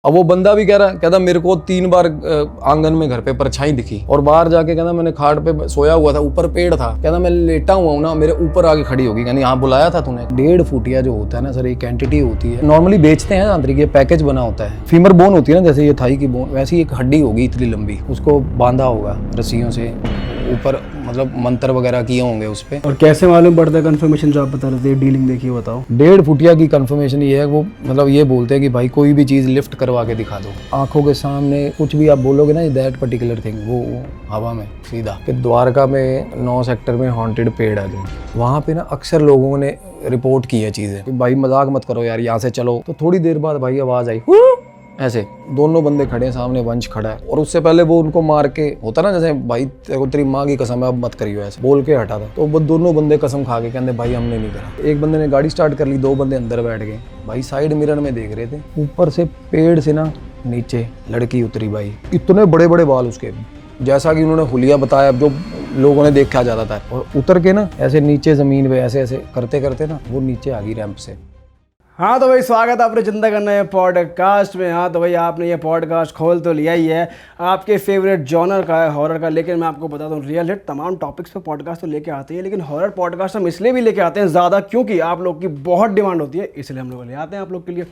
अब वो बंदा भी कहता मेरे को 3 बार आंगन में घर पे परछाई दिखी, और बाहर जाके कहता मैंने खाट पे सोया हुआ था, ऊपर पेड़ था, कहता मैं लेटा हुआ हूँ ना, मेरे ऊपर आके खड़ी होगी, कहनी हाँ बुलाया था तूने। 1.5 फुटिया जो होता है ना सर, एक एंटिटी होती है, नॉर्मली बेचते हैं तांत्रिक, ये पैकेज बना होता है। फीमर बोन होती है ना, जैसे ये थाई की बोन, वैसी एक हड्डी होगी इतनी लंबी, उसको बांधा होगा रस्सियों से ऊपर, मतलब मंत्र वगैरह किए होंगे उस पे। और कैसे मालूम पड़ता है कंफर्मेशन जो आप बता रहे थे, डीलिंग देखिए बताओ। 1.5 फुटिया की कंफर्मेशन ये है, वो मतलब ये बोलते हैं कि भाई कोई भी चीज़ लिफ्ट करवा के दिखा दो, आंखों के सामने कुछ भी आप बोलोगे ना दैट पर्टिकुलर थिंग, वो हवा में सीधा। कि द्वारका में 9 सेक्टर में हॉन्टेड पेड़ है जो, वहाँ पे ना अक्सर लोगों ने रिपोर्ट की है चीज़ें कि भाई मजाक मत करो यार, यहाँ से चलो। तो थोड़ी देर बाद भाई आवाज़ आई, ऐसे 2 बंदे खड़े हैं सामने, वंश खड़ा है, और उससे पहले वो उनको मार के होता ना, जैसे भाई तेरी माँ की कसम है अब मत करियो, ऐसे बोल के हटा था। तो वो 2 बंदे कसम खा के कहते भाई हमने नहीं करा। एक बंदे ने गाड़ी स्टार्ट कर ली, 2 बंदे अंदर बैठ गए भाई, साइड मिरर में देख रहे थे, ऊपर से पेड़ से ना नीचे लड़की उतरी भाई, इतने बड़े बड़े बाल उसके, जैसा कि उन्होंने हुलिया बताया जो लोगों ने देखा जाता था, और उतर के ना ऐसे नीचे जमीन पे ऐसे ऐसे करते करते ना वो नीचे आ गई रैंप से। हाँ तो भाई स्वागत है आपने चिंता करना है पॉडकास्ट में। हाँ तो भाई आपने ये पॉडकास्ट खोल तो लिया ही है, आपके फेवरेट जॉनर का है हॉरर का, लेकिन मैं आपको बता दूं रियल हिट तमाम टॉपिक्स पे पॉडकास्ट तो लेके आते हैं, लेकिन हॉरर पॉडकास्ट हम इसलिए भी लेके आते हैं ज़्यादा क्योंकि आप लोग की बहुत डिमांड होती है, इसलिए हम लोग ले आते हैं आप लोग के लिए।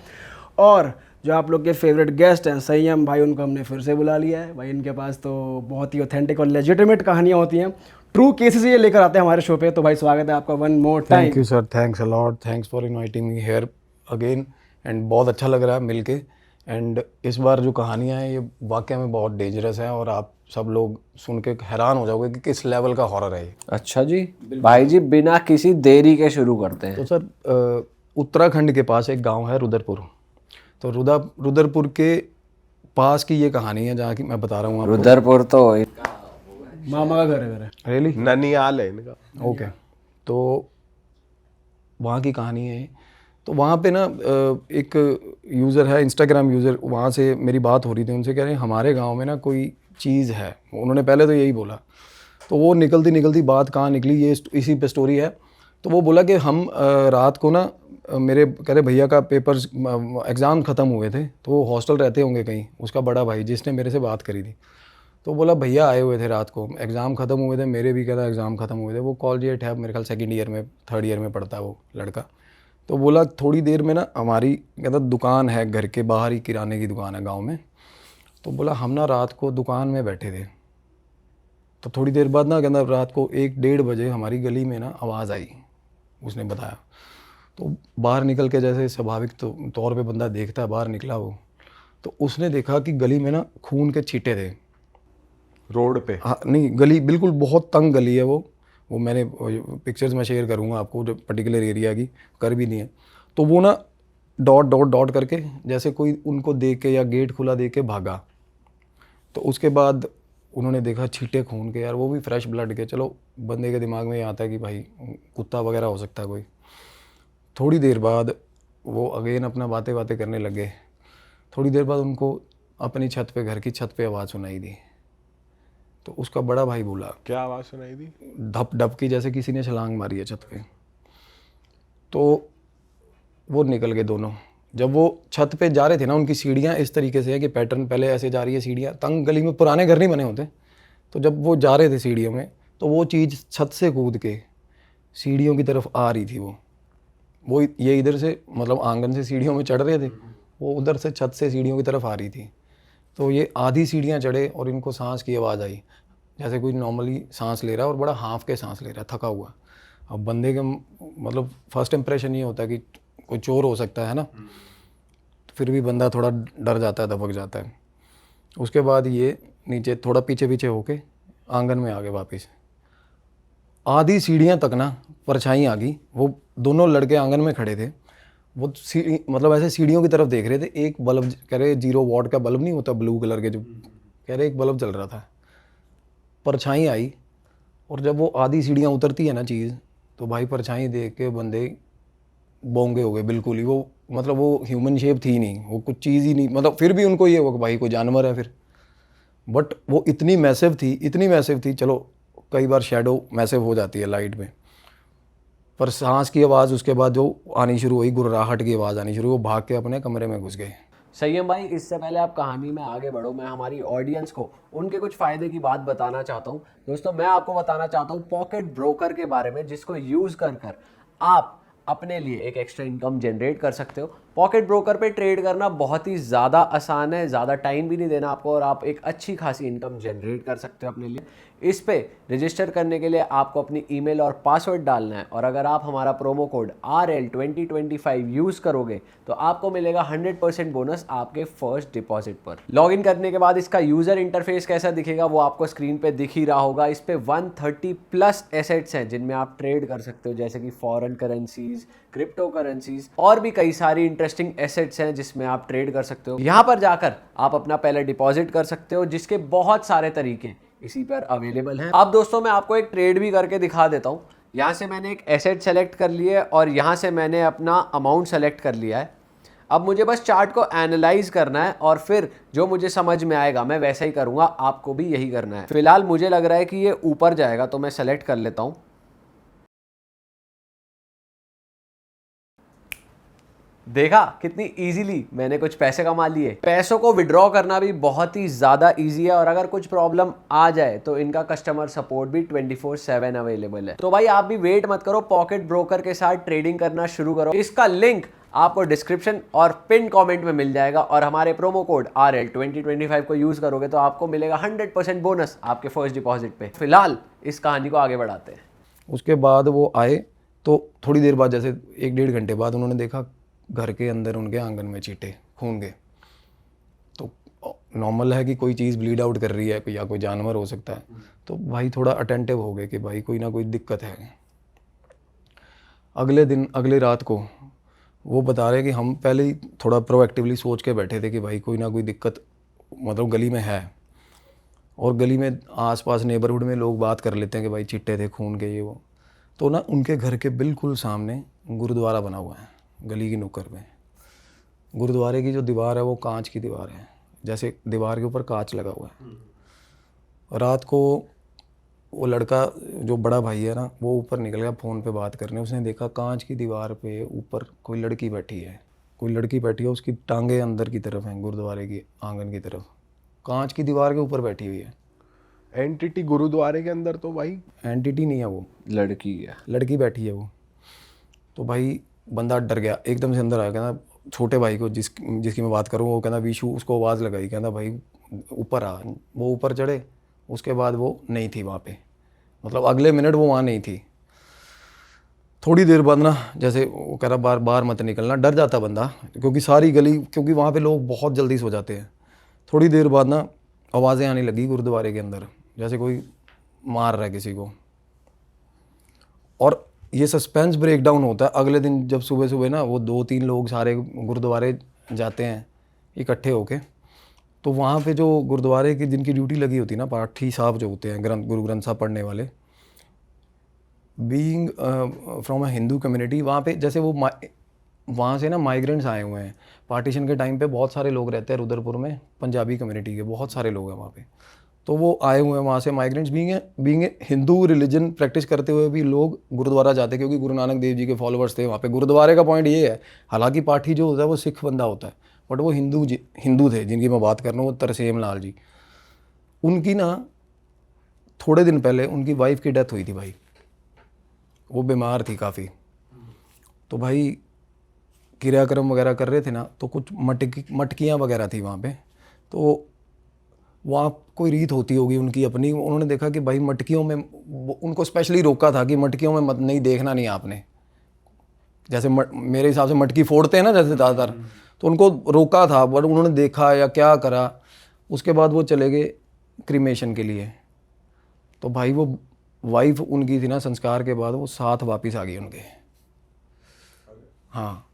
और जो आप लोग के फेवरेट गेस्ट हैं संयम भाई, उनको हमने फिर से बुला लिया है भाई। इनके पास तो बहुत ही ऑथेंटिक और लेजिटिमेट कहानियाँ होती हैं, ट्रू केसेस ये लेकर आते हैं हमारे शो पे। तो भाई स्वागत है आपका one more time. Thank you sir, thanks a lot, thanks for inviting me here again, and बहुत अच्छा लग रहा है मिलके। एंड इस बार जो कहानियाँ हैं ये वाकई में बहुत डेंजरस है, और आप सब लोग सुन के हैरान हो जाओगे कि किस लेवल का हॉरर है ये। अच्छा जी भाई जी, बिना किसी देरी के शुरू करते हैं। तो सर उत्तराखंड के पास एक गांव है रुद्रपुर, तो रुद्रपुर के पास की ये कहानी है जहाँ की मैं बता रहा हूँ आपको। रुद्रपुर तो मामा का घर है। रियली ननियाल है इनका। ओके, तो वहाँ की कहानी है। तो वहाँ पे ना एक यूज़र है, इंस्टाग्राम यूज़र, वहाँ से मेरी बात हो रही थी उनसे, कह रहे हैं हमारे गांव में ना कोई चीज़ है, उन्होंने पहले तो यही बोला। तो वो निकलती निकलती बात कहाँ निकली, ये इसी पे स्टोरी है। तो वो बोला कि हम रात को ना मेरे कह रहे भैया का पेपर्स एग्ज़ाम ख़त्म हुए थे, तो वो हॉस्टल रहते होंगे कहीं, उसका बड़ा भाई जिसने मेरे से बात करी थी। तो बोला भैया आए हुए थे रात को, एग्ज़ाम ख़त्म हुए थे, मेरे भी कह रहा एग्ज़ाम ख़त्म हुए थे। वो कॉलेज है मेरे ख्याल 2nd ईयर में 3rd ईयर में पढ़ता है वो लड़का। तो बोला थोड़ी देर में ना हमारी कहता दुकान है, घर के बाहर ही किराने की दुकान है गांव में। तो बोला हम ना रात को दुकान में बैठे थे, तो थोड़ी देर बाद ना कहता रात को 1-1:30 बजे हमारी गली में ना आवाज़ आई, उसने बताया। तो बाहर निकल के जैसे स्वाभाविक तौर पे बंदा देखता है, बाहर निकला वो, तो उसने देखा कि गली में ना खून के छींटे थे रोड पे। हाँ नहीं, गली बिल्कुल बहुत तंग गली है वो मैंने पिक्चर्स में शेयर करूँगा आपको, जो पर्टिकुलर एरिया की कर भी नहीं है। तो वो ना डॉट डॉट डॉट करके जैसे कोई उनको देख के या गेट खुला देख के भागा। तो उसके बाद उन्होंने देखा छींटे खून के, यार वो भी फ्रेश ब्लड के। चलो बंदे के दिमाग में ये आता है कि भाई कुत्ता वगैरह हो सकता है कोई। थोड़ी देर बाद वो अगेन अपना बातें करने लगे। थोड़ी देर बाद उनको अपनी छत पे, घर की छत पे आवाज़ सुनाई दी। तो उसका बड़ा भाई बोला, क्या आवाज़ सुनाई दी? धप धप की, जैसे किसी ने छलांग मारी है छत पे। तो वो निकल गए दोनों। जब वो छत पे जा रहे थे ना, उनकी सीढ़ियाँ इस तरीके से है कि पैटर्न पहले ऐसे जा रही है सीढ़ियाँ, तंग गली में पुराने घर नहीं बने होते। तो जब वो जा रहे थे सीढ़ियों में, तो वो चीज़ छत से कूद के सीढ़ियों की तरफ आ रही थी। वो ये इधर से मतलब आंगन से सीढ़ियों में चढ़ रहे थे, वो उधर से छत से सीढ़ियों की तरफ आ रही थी। तो ये आधी सीढ़ियाँ चढ़े और इनको सांस की आवाज़ आई, जैसे कोई नॉर्मली सांस ले रहा है और बड़ा हाफ के सांस ले रहा है, थका हुआ। अब बंदे का मतलब फर्स्ट इंप्रेशन ये होता है कि कोई चोर हो सकता है ना, तो फिर भी बंदा थोड़ा डर जाता है, दबक जाता है। उसके बाद ये नीचे थोड़ा पीछे पीछे होके आंगन में आ गए वापस। आधी सीढ़ियाँ तक ना परछाई आ गई। वो दोनों लड़के आंगन में खड़े थे, वो मतलब ऐसे सीढ़ियों की तरफ देख रहे थे। एक बल्ब, कह रहे 0 वॉट का बल्ब नहीं होता ब्लू कलर के, जो कह रहे एक बल्ब जल रहा था। परछाई आई, और जब वो आधी सीढ़ियाँ उतरती है ना चीज़, तो भाई परछाई देख के बंदे बोंगे हो गए बिल्कुल ही। वो मतलब वो ह्यूमन शेप थी नहीं, वो कुछ चीज़ ही नहीं। मतलब फिर भी उनको ये हुआ कि भाई कोई जानवर है फिर, बट वो इतनी मैसिव थी। चलो कई बार शैडो मैसिव हो जाती है लाइट में, पर सांस की आवाज़ उसके बाद जो आनी शुरू हुई, गुर्राहट की आवाज़ आनी शुरू, वो भाग के अपने कमरे में घुस गए। संयम भाई, इससे पहले आप कहानी में आगे बढ़ो, मैं हमारी ऑडियंस को उनके कुछ फायदे की बात बताना चाहता हूँ। दोस्तों, मैं आपको बताना चाहता हूँ पॉकेट ब्रोकर के बारे में, जिसको यूज़ कर कर आप अपने लिए एक एक्स्ट्रा इनकम जनरेट कर सकते हो। पॉकेट ब्रोकर पे ट्रेड करना बहुत ही ज़्यादा आसान है, ज़्यादा टाइम भी नहीं देना आपको, और आप एक अच्छी खासी इनकम जनरेट कर सकते हो अपने लिए। इस पे रजिस्टर करने के लिए आपको अपनी ईमेल और पासवर्ड डालना है, और अगर आप हमारा प्रोमो कोड RL2025 यूज़ करोगे तो आपको मिलेगा 100% बोनस आपके फर्स्ट डिपॉजिट पर। लॉगिन करने के बाद इसका यूज़र इंटरफेस कैसा दिखेगा वो आपको स्क्रीन पे दिख ही रहा होगा। इस पे 130+ एसेट्स हैं जिनमें आप ट्रेड कर सकते हो, जैसे कि फॉरेन करेंसीज, क्रिप्टो करेंसीज और भी कई सारी इंटरेस्टिंग एसेट्स हैं जिसमें आप ट्रेड कर सकते हो। यहाँ पर जाकर आप अपना पहले डिपॉजिट कर सकते हो, जिसके बहुत सारे तरीके इसी पर अवेलेबल हैं। अब दोस्तों, मैं आपको एक ट्रेड भी करके दिखा देता हूँ। यहाँ से मैंने एक एसेट सेलेक्ट कर लिया है और यहाँ से मैंने अपना अमाउंट सेलेक्ट कर लिया है। अब मुझे बस चार्ट को एनालाइज करना है और फिर जो मुझे समझ में आएगा मैं वैसा ही करूँगा, आपको भी यही करना है। फिलहाल मुझे लग रहा है कि ये ऊपर जाएगा, तो मैं सेलेक्ट कर लेता हूँ। देखा कितनी इजीली मैंने कुछ पैसे कमा लिए। पैसों को विड्रॉ करना भी बहुत ही ज़्यादा इजी है, और अगर कुछ प्रॉब्लम आ जाए तो इनका कस्टमर सपोर्ट भी 24/7 अवेलेबल है। तो भाई आप भी वेट मत करो, पॉकेट ब्रोकर के साथ ट्रेडिंग करना शुरू करो। इसका लिंक आपको डिस्क्रिप्शन और पिन कमेंट में मिल जाएगा, और हमारे प्रोमो कोड RL2025 को यूज़ करोगे तो आपको मिलेगा 100% बोनस आपके फर्स्ट डिपॉजिट पे। फिलहाल इस कहानी को आगे बढ़ाते हैं। उसके बाद वो आए तो थोड़ी देर बाद, जैसे 1-1.5 घंटे बाद, उन्होंने देखा घर के अंदर उनके आंगन में चींटे खून के। तो नॉर्मल है कि कोई चीज़ ब्लीड आउट कर रही है या कोई जानवर हो सकता है, तो भाई थोड़ा अटेंटिव हो गए कि भाई कोई ना कोई दिक्कत है। अगले दिन, अगले रात को वो बता रहे कि हम पहले ही थोड़ा प्रोएक्टिवली सोच के बैठे थे कि भाई कोई ना कोई दिक्कत मतलब गली में है, और गली में आसपास नेबरहुड में लोग बात कर लेते हैं कि भाई चिट्टे थे खून के, ये वो। तो ना उनके घर के बिल्कुल सामने गुरुद्वारा बना हुआ है, गली की नुक्कड़ पे। गुरुद्वारे की जो दीवार है वो कांच की दीवार है, जैसे दीवार के ऊपर कांच लगा हुआ है। रात को वो लड़का, जो बड़ा भाई है ना, वो ऊपर निकल गया फ़ोन पे बात करने। उसने देखा कांच की दीवार पे ऊपर कोई लड़की बैठी है, उसकी टांगे अंदर की तरफ हैं, गुरुद्वारे की आंगन की तरफ, कांच की दीवार के ऊपर बैठी हुई है। एंटिटी गुरुद्वारे के अंदर तो भाई एंटिटी नहीं है वो, लड़की बैठी है वो। तो भाई बंदा डर गया, एकदम से अंदर आया। कहना छोटे भाई को, जिसकी मैं बात करूँ, वो कहना विशु, उसको आवाज़ लगाई, कहना भाई ऊपर आ। वो ऊपर चढ़े, उसके बाद वो नहीं थी वहाँ पे, मतलब अगले मिनट वो वहाँ नहीं थी। थोड़ी देर बाद ना, जैसे वो कह रहा बार मत निकलना, डर जाता बंदा, क्योंकि सारी गली, क्योंकि वहाँ पे लोग बहुत जल्दी सो जाते हैं। थोड़ी देर बाद ना आवाज़ें आने लगी गुरुद्वारे के अंदर, जैसे कोई मार रहा है किसी को। और ये सस्पेंस ब्रेक डाउन होता है अगले दिन, जब सुबह सुबह ना वो 2-3 लोग सारे गुरुद्वारे जाते हैं इकट्ठे होके। तो वहाँ पे जो गुरुद्वारे की जिनकी ड्यूटी लगी होती है ना, पाठी साहब जो होते हैं, गुरु ग्रंथ साहब पढ़ने वाले, being from a Hindu community, वहाँ पे जैसे वो वहाँ से ना माइग्रेंट्स आए हुए हैं। पार्टीशन के टाइम पे बहुत सारे लोग रहते हैं रुद्रपुर में, पंजाबी कम्युनिटी के बहुत सारे लोग हैं वहाँ पे। तो वो आए हुए हैं वहाँ से migrants, being Hindu religion practice करते हुए भी लोग गुरुद्वारा जाते, क्योंकि गुरु नानक देव जी के फॉलोअर्स थे वहाँ पे। गुरुद्वारे का पॉइंट ये है, हालांकि पाठी जो होता है वो सिख बंदा होता है, बट वो हिंदू थे जिनकी मैं बात कर रहा हूँ, वो तरसेम लाल जी। उनकी ना थोड़े दिन पहले उनकी वाइफ की डेथ हुई थी भाई, वो बीमार थी काफ़ी। तो भाई क्रियाक्रम वगैरह कर रहे थे ना, तो कुछ मटकियाँ वगैरह थी वहाँ पे। तो वहाँ कोई रीत होती होगी उनकी अपनी, उन्होंने देखा कि भाई मटकियों में, उनको स्पेशली रोका था कि मटकियों में मत नहीं देखना नहीं आपने, जैसे मेरे हिसाब से मटकी फोड़ते हैं ना जैसे ज़्यादातर, तो उनको रोका था, बट उन्होंने देखा या क्या करा, उसके बाद वो चले गए क्रीमेशन के लिए। तो भाई वो वाइफ उनकी थी ना, संस्कार के बाद वो साथ वापस आ गई उनके, हाँ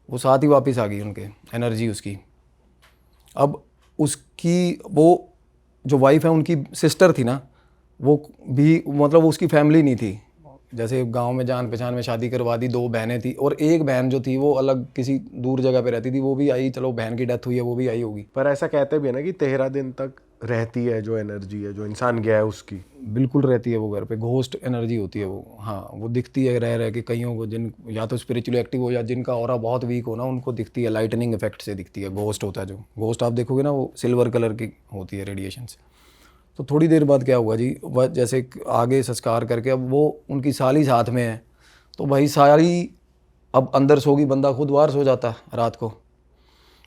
वो साथ ही वापस आ गई उनके, एनर्जी उसकी। अब उसकी वो जो वाइफ है, उनकी सिस्टर थी ना, वो भी मतलब उसकी फैमिली नहीं थी, जैसे गांव में जान पहचान में शादी करवा दी। 2 बहनें थी, और एक बहन जो थी वो अलग किसी दूर जगह पे रहती थी, वो भी आई। चलो बहन की डेथ हुई है, वो भी आई होगी। पर ऐसा कहते भी है ना कि 13 दिन तक रहती है, जो एनर्जी है, जो इंसान गया है उसकी। बिल्कुल रहती है वो घर पे, घोस्ट एनर्जी होती है वो। हाँ, वो दिखती है रह रह के कईयों को, जिन या तो स्पिरिचुअली एक्टिव हो या जिनका ऑरा बहुत वीक हो ना, उनको दिखती है, लाइटनिंग इफेक्ट से दिखती है। घोस्ट होता है जो घोस्ट आप देखोगे ना, वो सिल्वर कलर की होती है रेडिएशन से। तो थोड़ी देर बाद क्या हुआ जी, वह जैसे आगे संस्कार करके, अब वो उनकी साली साथ में है, तो भाई साली अब अंदर सोगी, बंदा खुद बाहर सो जाता है रात को।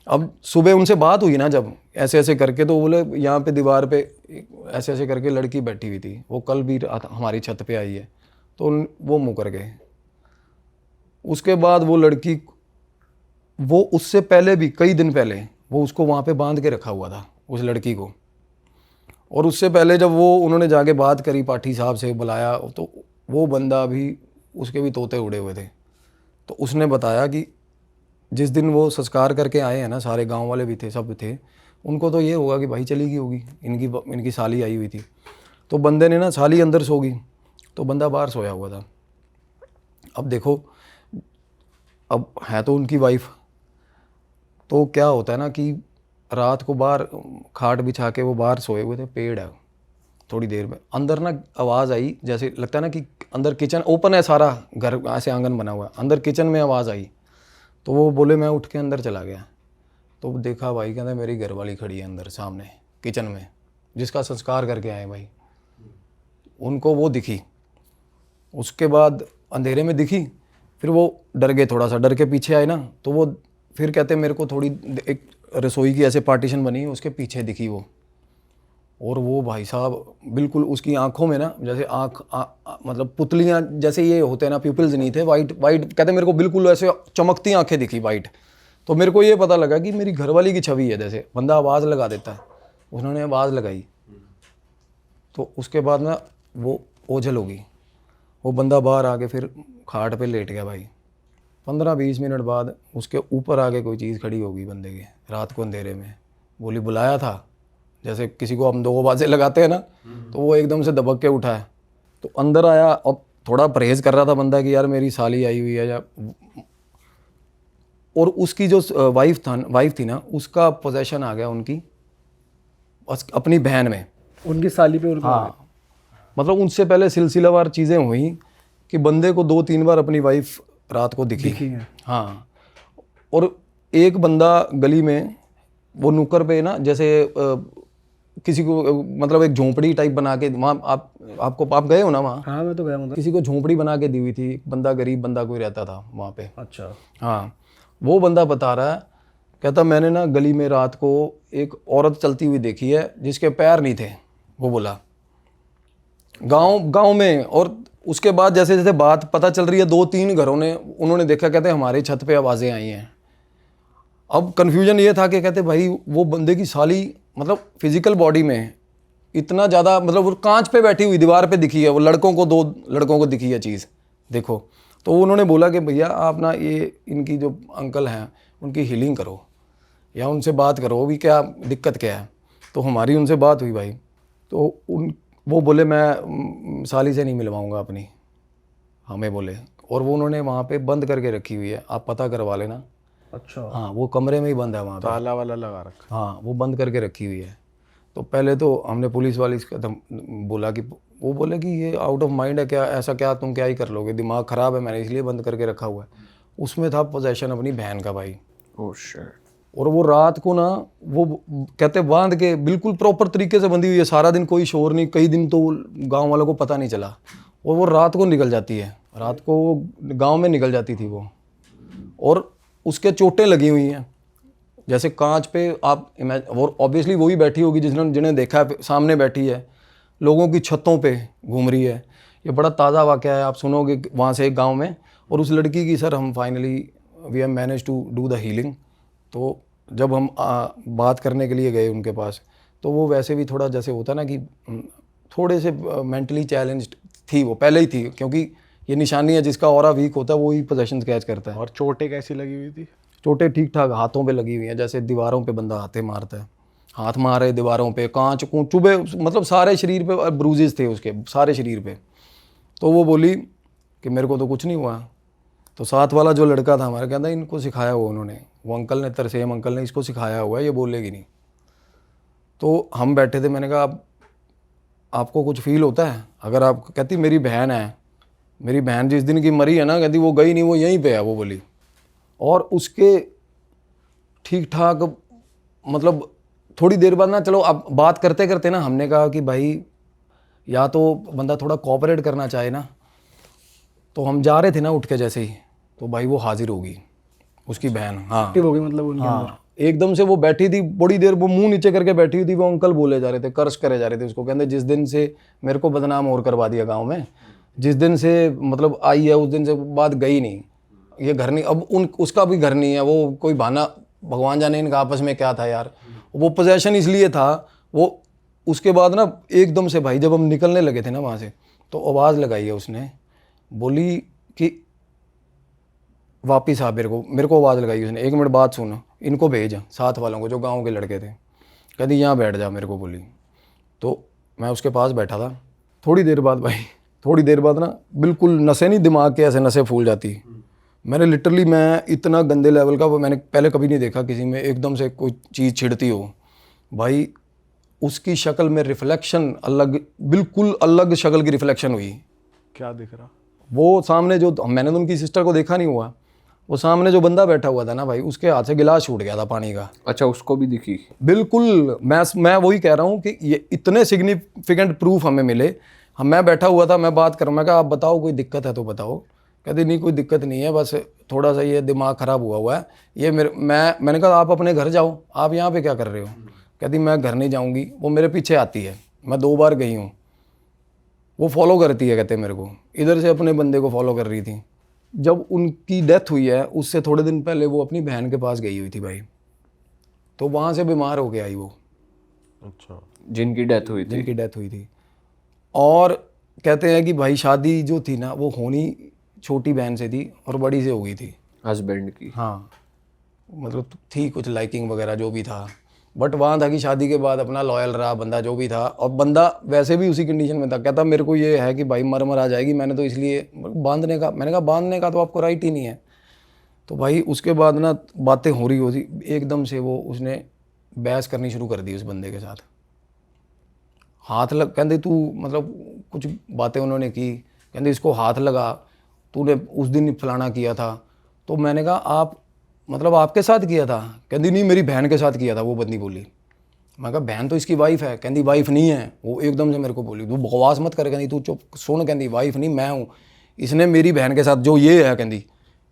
अब सुबह उनसे बात हुई ना जब ऐसे ऐसे करके, तो बोले यहाँ पे दीवार पे ऐसे ऐसे करके लड़की बैठी हुई थी, वो कल भी हमारी छत पे आई है। तो वो मुँह कर गए। उसके बाद वो लड़की, वो उससे पहले भी कई दिन पहले वो उसको वहाँ पे बांध के रखा हुआ था, उस लड़की को। और उससे पहले जब वो उन्होंने जाके बात करी, पाठी साहब से बुलाया, तो वो बंदा भी, उसके भी तोते उड़े हुए थे। तो उसने बताया कि जिस दिन वो संस्कार करके आए हैं ना, सारे गांव वाले भी थे, सब थे, उनको तो ये होगा कि भाई चली गई होगी, इनकी साली आई हुई थी। तो बंदे ने ना, साली अंदर सो गई तो बंदा बाहर सोया हुआ था। अब देखो, अब है तो उनकी वाइफ, तो क्या होता है ना कि रात को बाहर खाट बिछा के वो बाहर सोए हुए थे, पेड़ है। थोड़ी देर में अंदर ना आवाज़ आई, जैसे लगता है ना कि अंदर किचन ओपन है, सारा घर ऐसे आंगन बना हुआ है, अंदर किचन में आवाज़ आई। तो वो बोले मैं उठ के अंदर चला गया, तो देखा भाई, कहते मेरी घरवाली खड़ी है अंदर सामने किचन में, जिसका संस्कार करके आए भाई। उनको वो दिखी, उसके बाद अंधेरे में दिखी, फिर वो डर गए, थोड़ा सा डर के पीछे आए ना, तो वो फिर कहते मेरे को थोड़ी एक रसोई की ऐसे पार्टीशन बनी, उसके पीछे दिखी वो। और वो भाई साहब बिल्कुल उसकी आंखों में ना, जैसे मतलब पुतलियाँ जैसे ये होते हैं ना, प्यूपिल्स नहीं थे, वाइट वाइट, कहते मेरे को बिल्कुल ऐसे चमकती आंखें दिखी वाइट। तो मेरे को ये पता लगा कि मेरी घरवाली की छवि है। जैसे बंदा आवाज़ लगा देता है, उन्होंने आवाज़ लगाई, तो उसके बाद ना वो ओझल होगी, वो बंदा बाहर आके फिर खाट पे लेट गया भाई। 15-20 मिनट बाद उसके ऊपर आके कोई चीज़ खड़ी होगी बंदे के, रात को अंधेरे में। बोली बुलाया था, जैसे किसी को हम 2 बाजें लगाते हैं ना, तो वो एकदम से दबक के उठा है। तो अंदर आया, अब थोड़ा परहेज कर रहा था बंदा कि यार मेरी साली आई हुई है, या और उसकी जो वाइफ थी ना, उसका पोजेशन आ गया उनकी अपनी बहन में, उनकी साली पे उनका। हाँ, मतलब उनसे पहले सिलसिलावार चीज़ें हुई कि बंदे को 2-3 बार अपनी वाइफ रात को दिखी है। हाँ। और एक बंदा गली में, वो नुक्कर पे ना, जैसे किसी को मतलब एक झोंपड़ी टाइप बना के वहाँ, आप गए हो ना वहाँ? हाँ मैं तो गया हूँ। किसी को झोंपड़ी बना के दी हुई थी, बंदा गरीब बंदा कोई रहता था वहाँ पे। अच्छा। हाँ, वो बंदा बता रहा है, कहता मैंने ना गली में रात को एक औरत चलती हुई देखी है जिसके पैर नहीं थे। वो बोला गांव में। और उसके बाद जैसे जैसे बात पता चल रही है, 2-3 घरों ने उन्होंने देखा, कहते हमारे छत पे आवाज़ें आई हैं। अब कन्फ्यूजन ये था कि कहते भाई वो बंदे की साली, मतलब फिजिकल बॉडी में इतना ज़्यादा, मतलब वो कांच पे बैठी हुई, दीवार पे दिखी है, वो 2 लड़कों को दिखी है चीज़, देखो। तो उन्होंने बोला कि भैया आप ना ये इनकी जो अंकल हैं उनकी हीलिंग करो, या उनसे बात करो भी, क्या दिक्कत क्या है। तो हमारी उनसे बात हुई भाई, तो वो बोले मैं साली से नहीं मिलवाऊंगा अपनी, हमें बोले। और वो उन्होंने वहाँ पे बंद करके रखी हुई है, आप पता करवा लेना। अच्छा। हाँ, वो कमरे में ही बंद है वहाँ पे, ताला वाला लगा रखा। हाँ, वो बंद करके रखी हुई है। तो पहले तो हमने पुलिस वाली बोला कि, वो बोले कि ये आउट ऑफ माइंड है क्या, ऐसा क्या, तुम क्या ही कर लोगे, दिमाग ख़राब है, मैंने इसलिए बंद करके रखा हुआ है। उसमें था पोजेशन अपनी बहन का भाई। Oh shit. और वो रात को ना, वो कहते बांध के बिल्कुल प्रॉपर तरीके से बंधी हुई है, सारा दिन कोई शोर नहीं, कई दिन तो गांव वालों को पता नहीं चला। और वो रात को निकल जाती है, रात को गांव में निकल जाती थी वो। और उसके चोटें लगी हुई हैं जैसे कांच पे, आप और ऑब्वियसली वही बैठी होगी जिन्हें देखा है, सामने बैठी है, लोगों की छतों पे घूम रही है। ये बड़ा ताज़ा वाक़या है, आप सुनोगे वहाँ से एक गाँव में। और उस लड़की की सर हम finally we have manage to do the healing. तो जब हम बात करने के लिए गए उनके पास, तो वो वैसे भी थोड़ा जैसे होता है ना कि थोड़े से मेंटली चैलेंज्ड थी, वो पहले ही थी, क्योंकि ये निशानी है, जिसका ऑरा वीक होता है वो ही पोजेशन कैच करता है। और चोटें कैसी लगी हुई थी? चोटें ठीक ठाक हाथों पे लगी हुई हैं, जैसे दीवारों पे बंदा हाथे मारता है, हाथ मारे दीवारों पे, कांच चुभे, मतलब सारे शरीर पे ब्रूजेस थे उसके, सारे शरीर पे। तो वो बोली कि मेरे को तो कुछ नहीं हुआ। तो साथ वाला जो लड़का था हमारा, कहता इनको सिखाया हुआ उन्होंने, वो अंकल ने, तरसेम अंकल ने इसको सिखाया हुआ है, ये बोलेगी नहीं। तो हम बैठे थे, मैंने कहा आपको कुछ फील होता है? अगर आप, कहती मेरी बहन है, मेरी बहन जिस दिन की मरी है ना, कहती वो गई नहीं, वो यहीं पे है, वो बोली। और उसके ठीक ठाक मतलब थोड़ी देर बाद ना, चलो अब बात करते करते ना हमने कहा कि भाई या तो बंदा थोड़ा कोऑपरेट करना चाहे ना। तो हम जा रहे थे ना उठ के जैसे ही, तो भाई वो हाजिर होगी, उसकी बहन। हाँ एक्टिव हो गई मतलब उनके अंदर। हाँ, एकदम से वो बैठी थी, बड़ी देर वो मुंह नीचे करके बैठी हुई थी। वो अंकल बोले जा रहे थे, कर्ज करे जा रहे थे उसको, कहते जिस दिन से मेरे को बदनाम और करवा दिया गांव में, जिस दिन से मतलब आई है उस दिन से बाद गई नहीं, ये घर नहीं, अब उसका भी घर नहीं है, वो कोई बहाना, भगवान जाने इनका आपस में क्या था यार। वो पोजेशन इसलिए था वो। उसके बाद ना एकदम से भाई जब हम निकलने लगे थे ना वहाँ से, तो आवाज़ लगाई है उसने, बोली कि वापिस आ। मेरे को आवाज़ लगाई उसने, 1 मिनट बात सुन, इनको भेज साथ वालों को जो गांव के लड़के थे। कहती यहाँ बैठ जा, मेरे को बोली। तो मैं उसके पास बैठा था। थोड़ी देर बाद भाई, थोड़ी देर बाद ना बिल्कुल नसें नहीं, दिमाग के ऐसे नसें फूल जाती। मैंने लिटरली, मैं इतना गंदे लेवल का वो मैंने पहले कभी नहीं देखा किसी में, एकदम से कोई चीज़ छिड़ती हो भाई। उसकी शक्ल में रिफ्लेक्शन अलग, बिल्कुल अलग शक्ल की रिफ्लेक्शन हुई। क्या दिख रहा? वो सामने जो, मैंने तो उनकी सिस्टर को देखा नहीं हुआ, वो सामने जो बंदा बैठा हुआ था ना भाई, उसके हाथ से गिलास छूट गया था पानी का। अच्छा, उसको भी दिखी? बिल्कुल। मैं वही कह रहा हूँ कि ये इतने सिग्निफिकेंट प्रूफ हमें मिले। मैं बैठा हुआ था, मैं बात कर रहा हूँ, मैं कहा आप बताओ कोई दिक्कत है तो बताओ। कहते नहीं कोई दिक्कत नहीं है, बस थोड़ा सा ये दिमाग ख़राब हुआ है ये मैंने कहा आप अपने घर जाओ, आप यहाँ पे क्या कर रहे हो? कहती मैं घर नहीं जाऊँगी, वो मेरे पीछे आती है, मैं 2 बार गई हूँ, वो फॉलो करती है, कहते मेरे को इधर से अपने बंदे को फॉलो कर रही थी। जब उनकी डेथ हुई है उससे थोड़े दिन पहले वो अपनी बहन के पास गई हुई थी भाई, तो वहाँ से बीमार हो के आई वो, अच्छा। जिनकी डेथ हुई थी? जिनकी डेथ हुई थी। और कहते हैं कि भाई शादी जो थी ना वो होनी छोटी बहन से थी और बड़ी से हो गई थी, हस्बैंड की। हाँ मतलब थी कुछ लाइकिंग वगैरह जो भी था, बट वहाँ था कि शादी के बाद अपना लॉयल रहा बंदा जो भी था, और बंदा वैसे भी उसी कंडीशन में था। कहता मेरे को ये है कि भाई मर आ जाएगी, मैंने तो इसलिए बांधने का, मैंने कहा बांधने का तो आपको राइट ही नहीं है। तो भाई उसके बाद ना बातें हो रही होती, एकदम से वो उसने बहस करनी शुरू कर दी उस बंदे के साथ। हाथ लग, कहते तू मतलब कुछ बातें उन्होंने की, कहते इसको हाथ लगा, तूने उस दिन फलाना किया था। तो मैंने कहा आप मतलब आपके साथ किया था? कहती नहीं मेरी बहन के साथ किया था, वो बंदी बोली। मैं कहा बहन तो इसकी वाइफ है। कहती वाइफ नहीं है। वो एकदम से मेरे को बोली तू बकवास मत कर, कहती तू चुप सुन, कहती वाइफ नहीं मैं हूँ, इसने मेरी बहन के साथ जो ये है कहती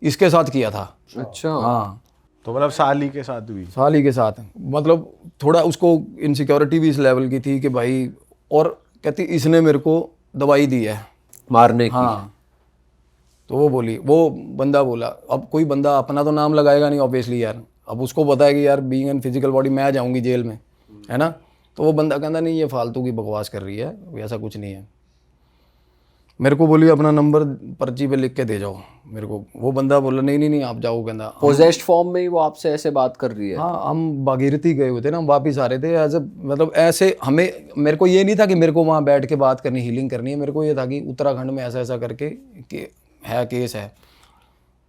इसके साथ किया था। अच्छा। हाँ तो मतलब साली के साथ भी? साली के साथ। मतलब थोड़ा उसको इनसिक्योरिटी भी इस लेवल की थी कि भाई, और कहती इसने मेरे को दवाई दी है मारने की? हाँ। तो वो बोली, वो बंदा बोला, अब कोई बंदा अपना तो नाम लगाएगा नहीं ऑब्वियसली यार, अब उसको पता है कि यार बीइंग एन फिजिकल बॉडी मैं जाऊंगी जेल में, है ना। तो वो बंदा कहता नहीं ये फालतू की बकवास कर रही है, ऐसा कुछ नहीं है। मेरे को बोली अपना नंबर पर्ची पे लिख के दे जाओ मेरे को। वो बंदा बोला नहीं आप जाओ, कहता पोजेस्ड फॉर्म में ही वो आपसे ऐसे बात कर रही है? हाँ हम भागीरथी गए हुए थे ना, हम वापिस आ रहे थे एज मतलब ऐसे हमें, मेरे को ये नहीं था कि मेरे को वहाँ बैठ के बात करनी, हीलिंग करनी है। मेरे को ये था कि उत्तराखंड में ऐसा ऐसा करके कि है केस है।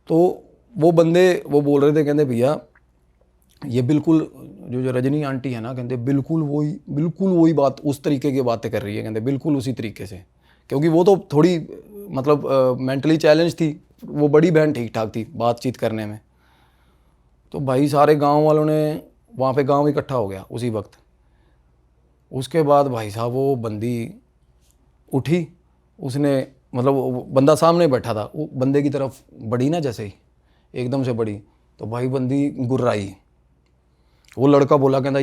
तो वो बंदे वो बोल रहे थे, कहते भैया ये बिल्कुल जो रजनी आंटी है ना, कहते बिल्कुल वही बात, उस तरीके की बातें कर रही है, कहते बिल्कुल उसी तरीके से। क्योंकि वो तो थोड़ी मतलब मेंटली चैलेंज थी, वो बड़ी बहन ठीक ठाक थी बातचीत करने में। तो भाई सारे गांव वालों ने वहाँ पे गांव इकट्ठा हो गया उसी वक्त। उसके बाद भाई साहब वो बंदी उठी, उसने मतलब वो बंदा सामने बैठा था, वो बंदे की तरफ बढ़ी ना जैसे ही एकदम से बढ़ी, तो भाई बंदी गुर्राई। वो लड़का बोला कहता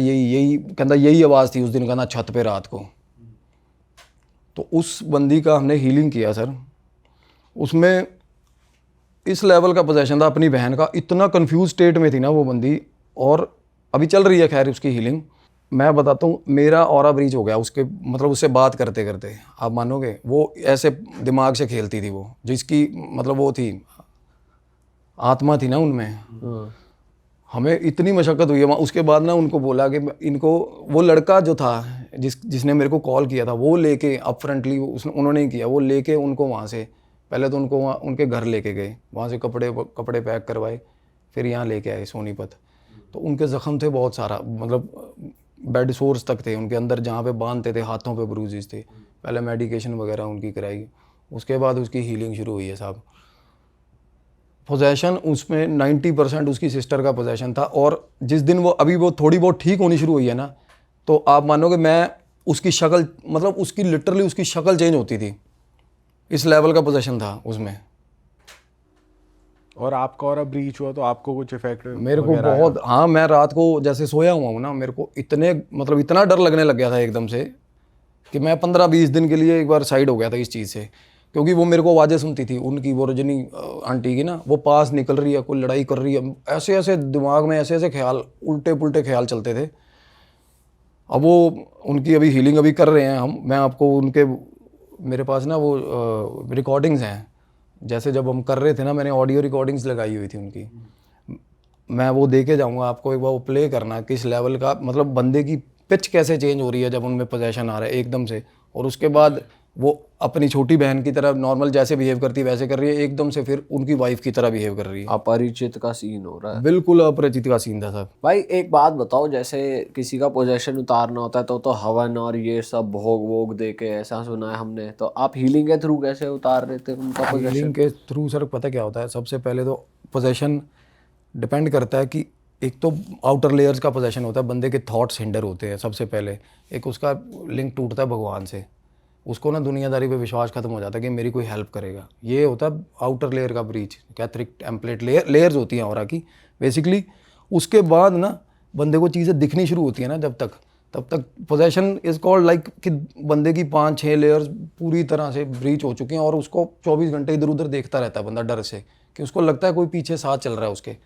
यही आवाज़ थी उस दिन, कहना छत पे रात को। तो उस बंदी का हमने हीलिंग किया सर। उसमें इस लेवल का पोजेशन था अपनी बहन का, इतना कंफ्यूज स्टेट में थी ना वो बंदी, और अभी चल रही है खैर उसकी हीलिंग। मैं बताता हूँ, मेरा ऑरा ब्रीच हो गया उसके मतलब उससे बात करते करते, आप मानोगे वो ऐसे दिमाग से खेलती थी वो, जिसकी मतलब वो थी आत्मा थी ना उनमें। हमें इतनी मशक्क़त हुई है वहाँ। उसके बाद ना उनको बोला कि इनको, वो लड़का जो था जिसने मेरे को कॉल किया था, वो लेके अप फ्रंटली उन्होंने ही किया, वो लेके उनको वहाँ से पहले तो उनको वहाँ उनके घर लेके गए, वहाँ से कपड़े पैक करवाए, फिर यहाँ लेके आए सोनीपत। तो उनके ज़ख़म थे बहुत सारा, मतलब बेड सोर्स तक थे उनके अंदर, जहाँ पे बांधते थे, हाथों पे ब्रूजेस थे। पहले मेडिकेशन वगैरह उनकी कराई, उसके बाद उसकी हीलिंग शुरू हुई है साहब। पोजेशन उसमें 90% उसकी सिस्टर का पोजेशन था, और जिस दिन वो थोड़ी बहुत ठीक होनी शुरू हुई है ना, तो आप मानोगे मैं उसकी शक्ल, मतलब उसकी लिटरली उसकी शक्ल चेंज होती थी, इस लेवल का पोजेशन था उसमें। और आपका और ब्रीच हुआ तो आपको कुछ इफेक्ट मेरे को बहुत, हाँ, मैं रात को जैसे सोया हुआ हूँ ना, मेरे को इतना डर लगने लग गया था एकदम से कि मैं 15-20 दिन के लिए एक बार साइड हो गया था इस चीज़ से, क्योंकि वो मेरे को आवाज़ें सुनती थी उनकी, वो रजनी आंटी की ना, वो पास निकल रही है, कोई लड़ाई कर रही है, ऐसे ऐसे दिमाग में ऐसे ऐसे ख्याल, उल्टे पुल्टे ख्याल चलते थे। अब वो उनकी अभी हीलिंग अभी कर रहे हैं हम, मैं आपको उनके, मेरे पास ना वो रिकॉर्डिंग्स हैं, जैसे जब हम कर रहे थे ना, मैंने ऑडियो रिकॉर्डिंग्स लगाई हुई थी उनकी, मैं वो दे के जाऊँगा आपको, एक बार वो प्ले करना, किस लेवल का, मतलब बंदे की पिच कैसे चेंज हो रही है जब उनमें पोजेशन आ रहा है एकदम से, और उसके बाद वो अपनी छोटी बहन की तरह नॉर्मल जैसे बिहेव करती है वैसे कर रही है, एकदम से फिर उनकी वाइफ की तरह बिहेव कर रही है। अपरिचित का सीन हो रहा है। बिल्कुल अपरिचित का सीन था साहब। भाई एक बात बताओ, जैसे किसी का पोजेशन उतारना होता है तो हवन और ये सब भोग वोग दे के, ऐसा सुना है हमने, तो आप हीलिंग के थ्रू कैसे उतार रहे थे उनका पोजेशन? हीलिंग के थ्रू सर पता क्या होता है, सबसे पहले तो पोजेशन डिपेंड करता है कि एक तो आउटर लेयर्स का पोजेशन होता है, बंदे के थॉट्स हिंडर होते हैं सबसे पहले, एक उसका लिंक टूटता है भगवान से, उसको ना दुनियादारी पे विश्वास खत्म हो जाता है कि मेरी कोई हेल्प करेगा, ये होता है आउटर लेयर का ब्रीच, कैथरिक टेम्पलेट लेयर्स होती हैं ऑरा की बेसिकली। उसके बाद ना बंदे को चीज़ें दिखनी शुरू होती है ना, तब तक पोजेशन इज कॉल्ड लाइक कि बंदे की 5-6 लेयर्स पूरी तरह से ब्रीच हो चुकी हैं, और उसको 24 घंटे इधर उधर देखता रहता है बंदा डर से, कि उसको लगता है कोई पीछे साथ चल रहा है उसके।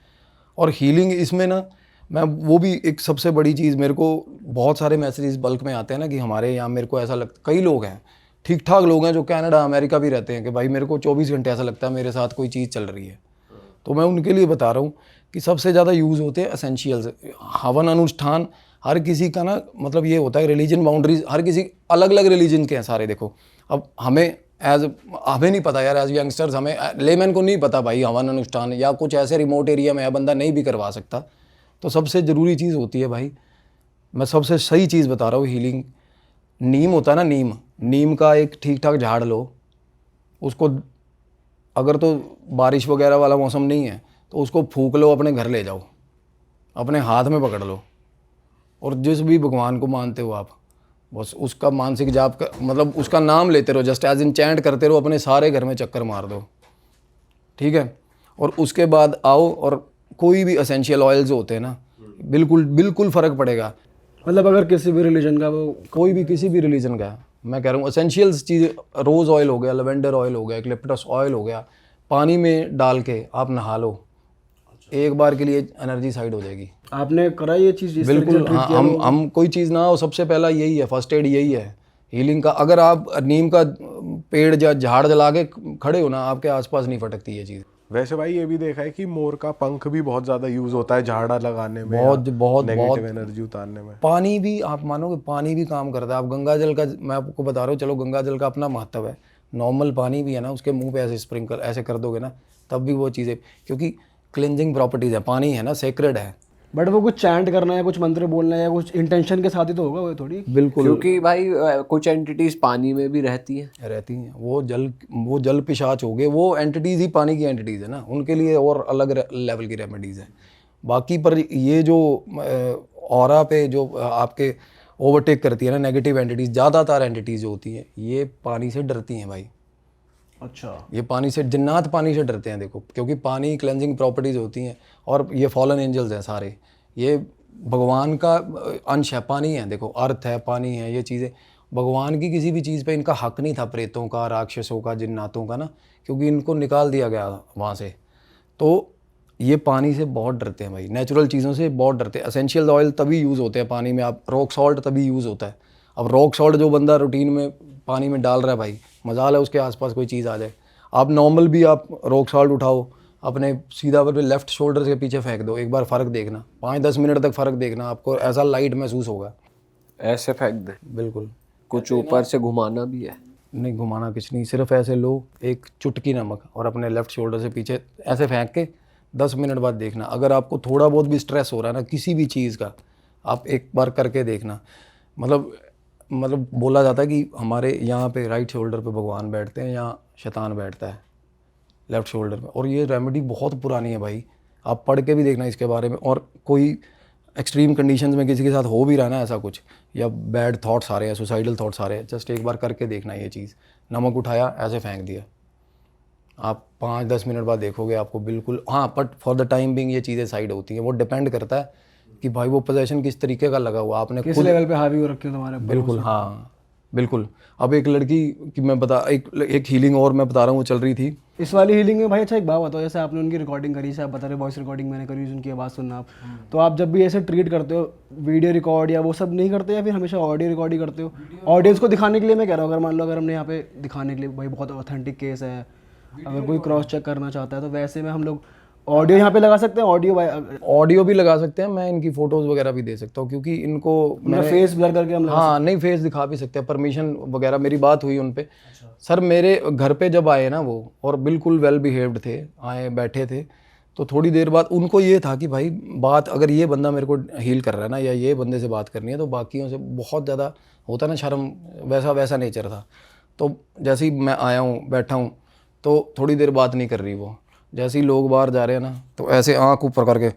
और हीलिंग इसमें ना, मैं वो भी एक सबसे बड़ी चीज़, मेरे को बहुत सारे मैसेजेस बल्क में आते हैं ना कि हमारे यहाँ, मेरे को ऐसा लगता, कई लोग हैं ठीक ठाक लोग हैं जो कनाडा अमेरिका भी रहते हैं, कि भाई मेरे को 24 घंटे ऐसा लगता है मेरे साथ कोई चीज़ चल रही है। तो मैं उनके लिए बता रहा हूँ कि सबसे ज़्यादा यूज़ होते हैं एसेंशियल्स, हवन अनुष्ठान। हर किसी का ना, मतलब ये होता है रिलीजन बाउंड्रीज, हर किसी अलग अलग रिलीजन के हैं सारे। देखो अब हमें नहीं पता यार, एज यंगस्टर्स, हमें लेमैन को नहीं पता भाई हवन अनुष्ठान, या कुछ ऐसे रिमोट एरिया में है बंदा नहीं भी करवा सकता। तो सबसे ज़रूरी चीज़ होती है भाई, मैं सबसे सही चीज़ बता रहा हूँ, हीलिंग। नीम होता है ना, नीम का एक ठीक ठाक झाड़ लो, उसको अगर तो बारिश वगैरह वाला मौसम नहीं है तो उसको फूंक लो, अपने घर ले जाओ, अपने हाथ में पकड़ लो, और जिस भी भगवान को मानते हो आप, बस उसका मानसिक जाप का, मतलब उसका नाम लेते रहो, जस्ट एज इन चैंट करते रहो, अपने सारे घर में चक्कर मार दो, ठीक है। और उसके बाद आओ, और कोई भी एसेंशियल ऑयल्स होते हैं ना, बिल्कुल फ़र्क पड़ेगा। मतलब अगर किसी भी रिलीजन का, वो कोई भी किसी भी रिलीजन का, मैं कह रहा हूँ एसेंशियल्स चीज़, रोज़ ऑयल हो गया, लेवेंडर ऑयल हो गया, एक्लिप्टस ऑयल हो गया, पानी में डाल के आप नहा लो, एक बार के लिए एनर्जी साइड हो जाएगी। आपने करा ये चीज़? बिल्कुल हाँ, हम कोई चीज़ ना हो, सबसे पहला यही है, फर्स्ट एड यही है हीलिंग का। अगर आप नीम का पेड़ या झाड़ जला के खड़े हो ना, आपके आसपास नहीं फटकती ये चीज़। वैसे भाई ये भी देखा है कि मोर का पंख भी बहुत ज्यादा यूज होता है झाड़ा लगाने में, बहुत नेगेटिव एनर्जी उतारने में। पानी भी, आप मानोगे पानी भी काम करता है। आप गंगा जल का, मैं आपको बता रहा हूँ, चलो गंगा जल का अपना महत्व है, नॉर्मल पानी भी है ना, उसके मुंह पे ऐसे स्प्रिंकल ऐसे कर दोगे ना, तब भी वो चीज़ें, क्योंकि क्लिनजिंग प्रॉपर्टीज है, पानी है ना, सेक्रेड है। बट वो कुछ चैंट करना है, कुछ मंत्र बोलना है, या कुछ इंटेंशन के साथ ही तो होगा वो थोड़ी। बिल्कुल क्योंकि भाई कुछ एंटिटीज पानी में भी रहती हैं। वो जल पिशाच हो गए, वो एंटिटीज़ ही पानी की एंटिटीज़ है ना, उनके लिए और अलग लेवल की रेमेडीज़ है। बाकी पर ये जो ऑरा पे जो आपके ओवरटेक करती है ना नेगेटिव एंटिटीज़, ज़्यादातर एंटिटीज़ जो होती हैं ये पानी से डरती हैं भाई। अच्छा, ये पानी से, जिन्नात पानी से डरते हैं, देखो, क्योंकि पानी क्लेंजिंग प्रॉपर्टीज़ होती हैं, और ये फॉलन एंजल्स हैं सारे, ये भगवान का अंश है, पानी है, देखो अर्थ है, पानी है, ये चीज़ें भगवान की किसी भी चीज़ पे इनका हक नहीं था, प्रेतों का, राक्षसों का, जिन्नातों का ना, क्योंकि इनको निकाल दिया गया वहाँ से। तो ये पानी से बहुत डरते हैं भाई, नेचुरल चीज़ों से बहुत डरते हैं। एसेंशियल ऑयल तभी यूज़ होते हैं पानी में, आप रॉक सॉल्ट तभी यूज़ होता है। अब रॉक सॉल्ट जो बंदा रूटीन में पानी में डाल रहा है भाई, मजाल है उसके आसपास कोई चीज़ आ जाए। आप नॉर्मल भी आप रॉक सॉल्ट उठाओ, अपने सीधा पर लेफ्ट शोल्डर के पीछे फेंक दो, एक बार फ़र्क देखना, 5-10 मिनट तक फ़र्क देखना, आपको ऐसा लाइट महसूस होगा। ऐसे फेंक दे? बिल्कुल। कुछ ऊपर से घुमाना भी है? नहीं, घुमाना कुछ नहीं, सिर्फ ऐसे लो एक चुटकी नमक और अपने लेफ्ट शोल्डर से पीछे ऐसे फेंक के 10 मिनट बाद देखना। अगर आपको थोड़ा बहुत भी स्ट्रेस हो रहा है ना किसी भी चीज़ का, आप एक बार करके देखना। मतलब बोला जाता है कि हमारे यहाँ पे राइट शोल्डर पे भगवान बैठते हैं, यहाँ शैतान बैठता है लेफ्ट शोल्डर पे। और ये रेमेडी बहुत पुरानी है भाई, आप पढ़ के भी देखना इसके बारे में। और कोई एक्सट्रीम कंडीशंस में किसी के साथ हो भी रहा है ना ऐसा कुछ, या बैड थॉट्स आ रहे हैं, सुसाइडल थॉट्स आ रहे हैं, जस्ट एक बार करके देखना ये चीज़। नमक उठाया, ऐसे फेंक दिया, आप 5-10 मिनट बाद देखोगे आपको बिल्कुल, हाँ but for the time being ये चीज़ें साइड होती हैं। वो डिपेंड करता है कि भाई वो पोजेशन किस तरीके का लगा हुआ, आपने किस लेवल पे हावी हो रखे हो तुम्हारे ऊपर। बिल्कुल, हाँ बिल्कुल। अब एक लड़की की मैं बता एक हीलिंग और मैं बता रहा हूँ, वो चल रही थी। इस वाली हीलिंग में भाई अच्छा एक बात बताओ, जैसे आपने उनकी रिकॉर्डिंग करी, जैसे आप बता रहे वॉइस रिकॉर्डिंग मैंने करी, उनकी आवाज़ सुनना आप, तो आप जब भी ऐसे ट्रीट करते हो वीडियो रिकॉर्ड या वो सब नहीं करते, या फिर हमेशा ऑडियो रिकॉर्ड ही करते हो? ऑडियंस को दिखाने के लिए मैं कह रहा हूँ, अगर मान लो अगर हमने यहाँ पे दिखाने के लिए भाई बहुत ऑथेंटिक केस है, अगर कोई क्रॉस चेक करना चाहता है तो वैसे में हम लोग ऑडियो यहाँ पे लगा सकते हैं, ऑडियो भी लगा सकते हैं, मैं इनकी फ़ोटोज़ वगैरह भी दे सकता हूँ, क्योंकि इनको मैंने फेस ब्लर करके हम हाँ नहीं फेस दिखा भी सकते हैं, परमिशन वगैरह मेरी बात हुई उन पे। सर मेरे घर पे जब आए ना वो, और बिल्कुल वेल बिहेव्ड थे, आए बैठे थे, तो थोड़ी देर बाद उनको ये था कि भाई बात अगर ये बंदा मेरे को हील कर रहा है ना, या ये बंदे से बात करनी है, तो बाकियों से बहुत ज़्यादा होता ना शर्म, वैसा नेचर था। तो जैसे ही मैं आया हूँ बैठा हूँ, तो थोड़ी देर बात नहीं कर रही वो, जैसे ही लोग बाहर जा रहे हैं ना, तो ऐसे आँख ऊपर करके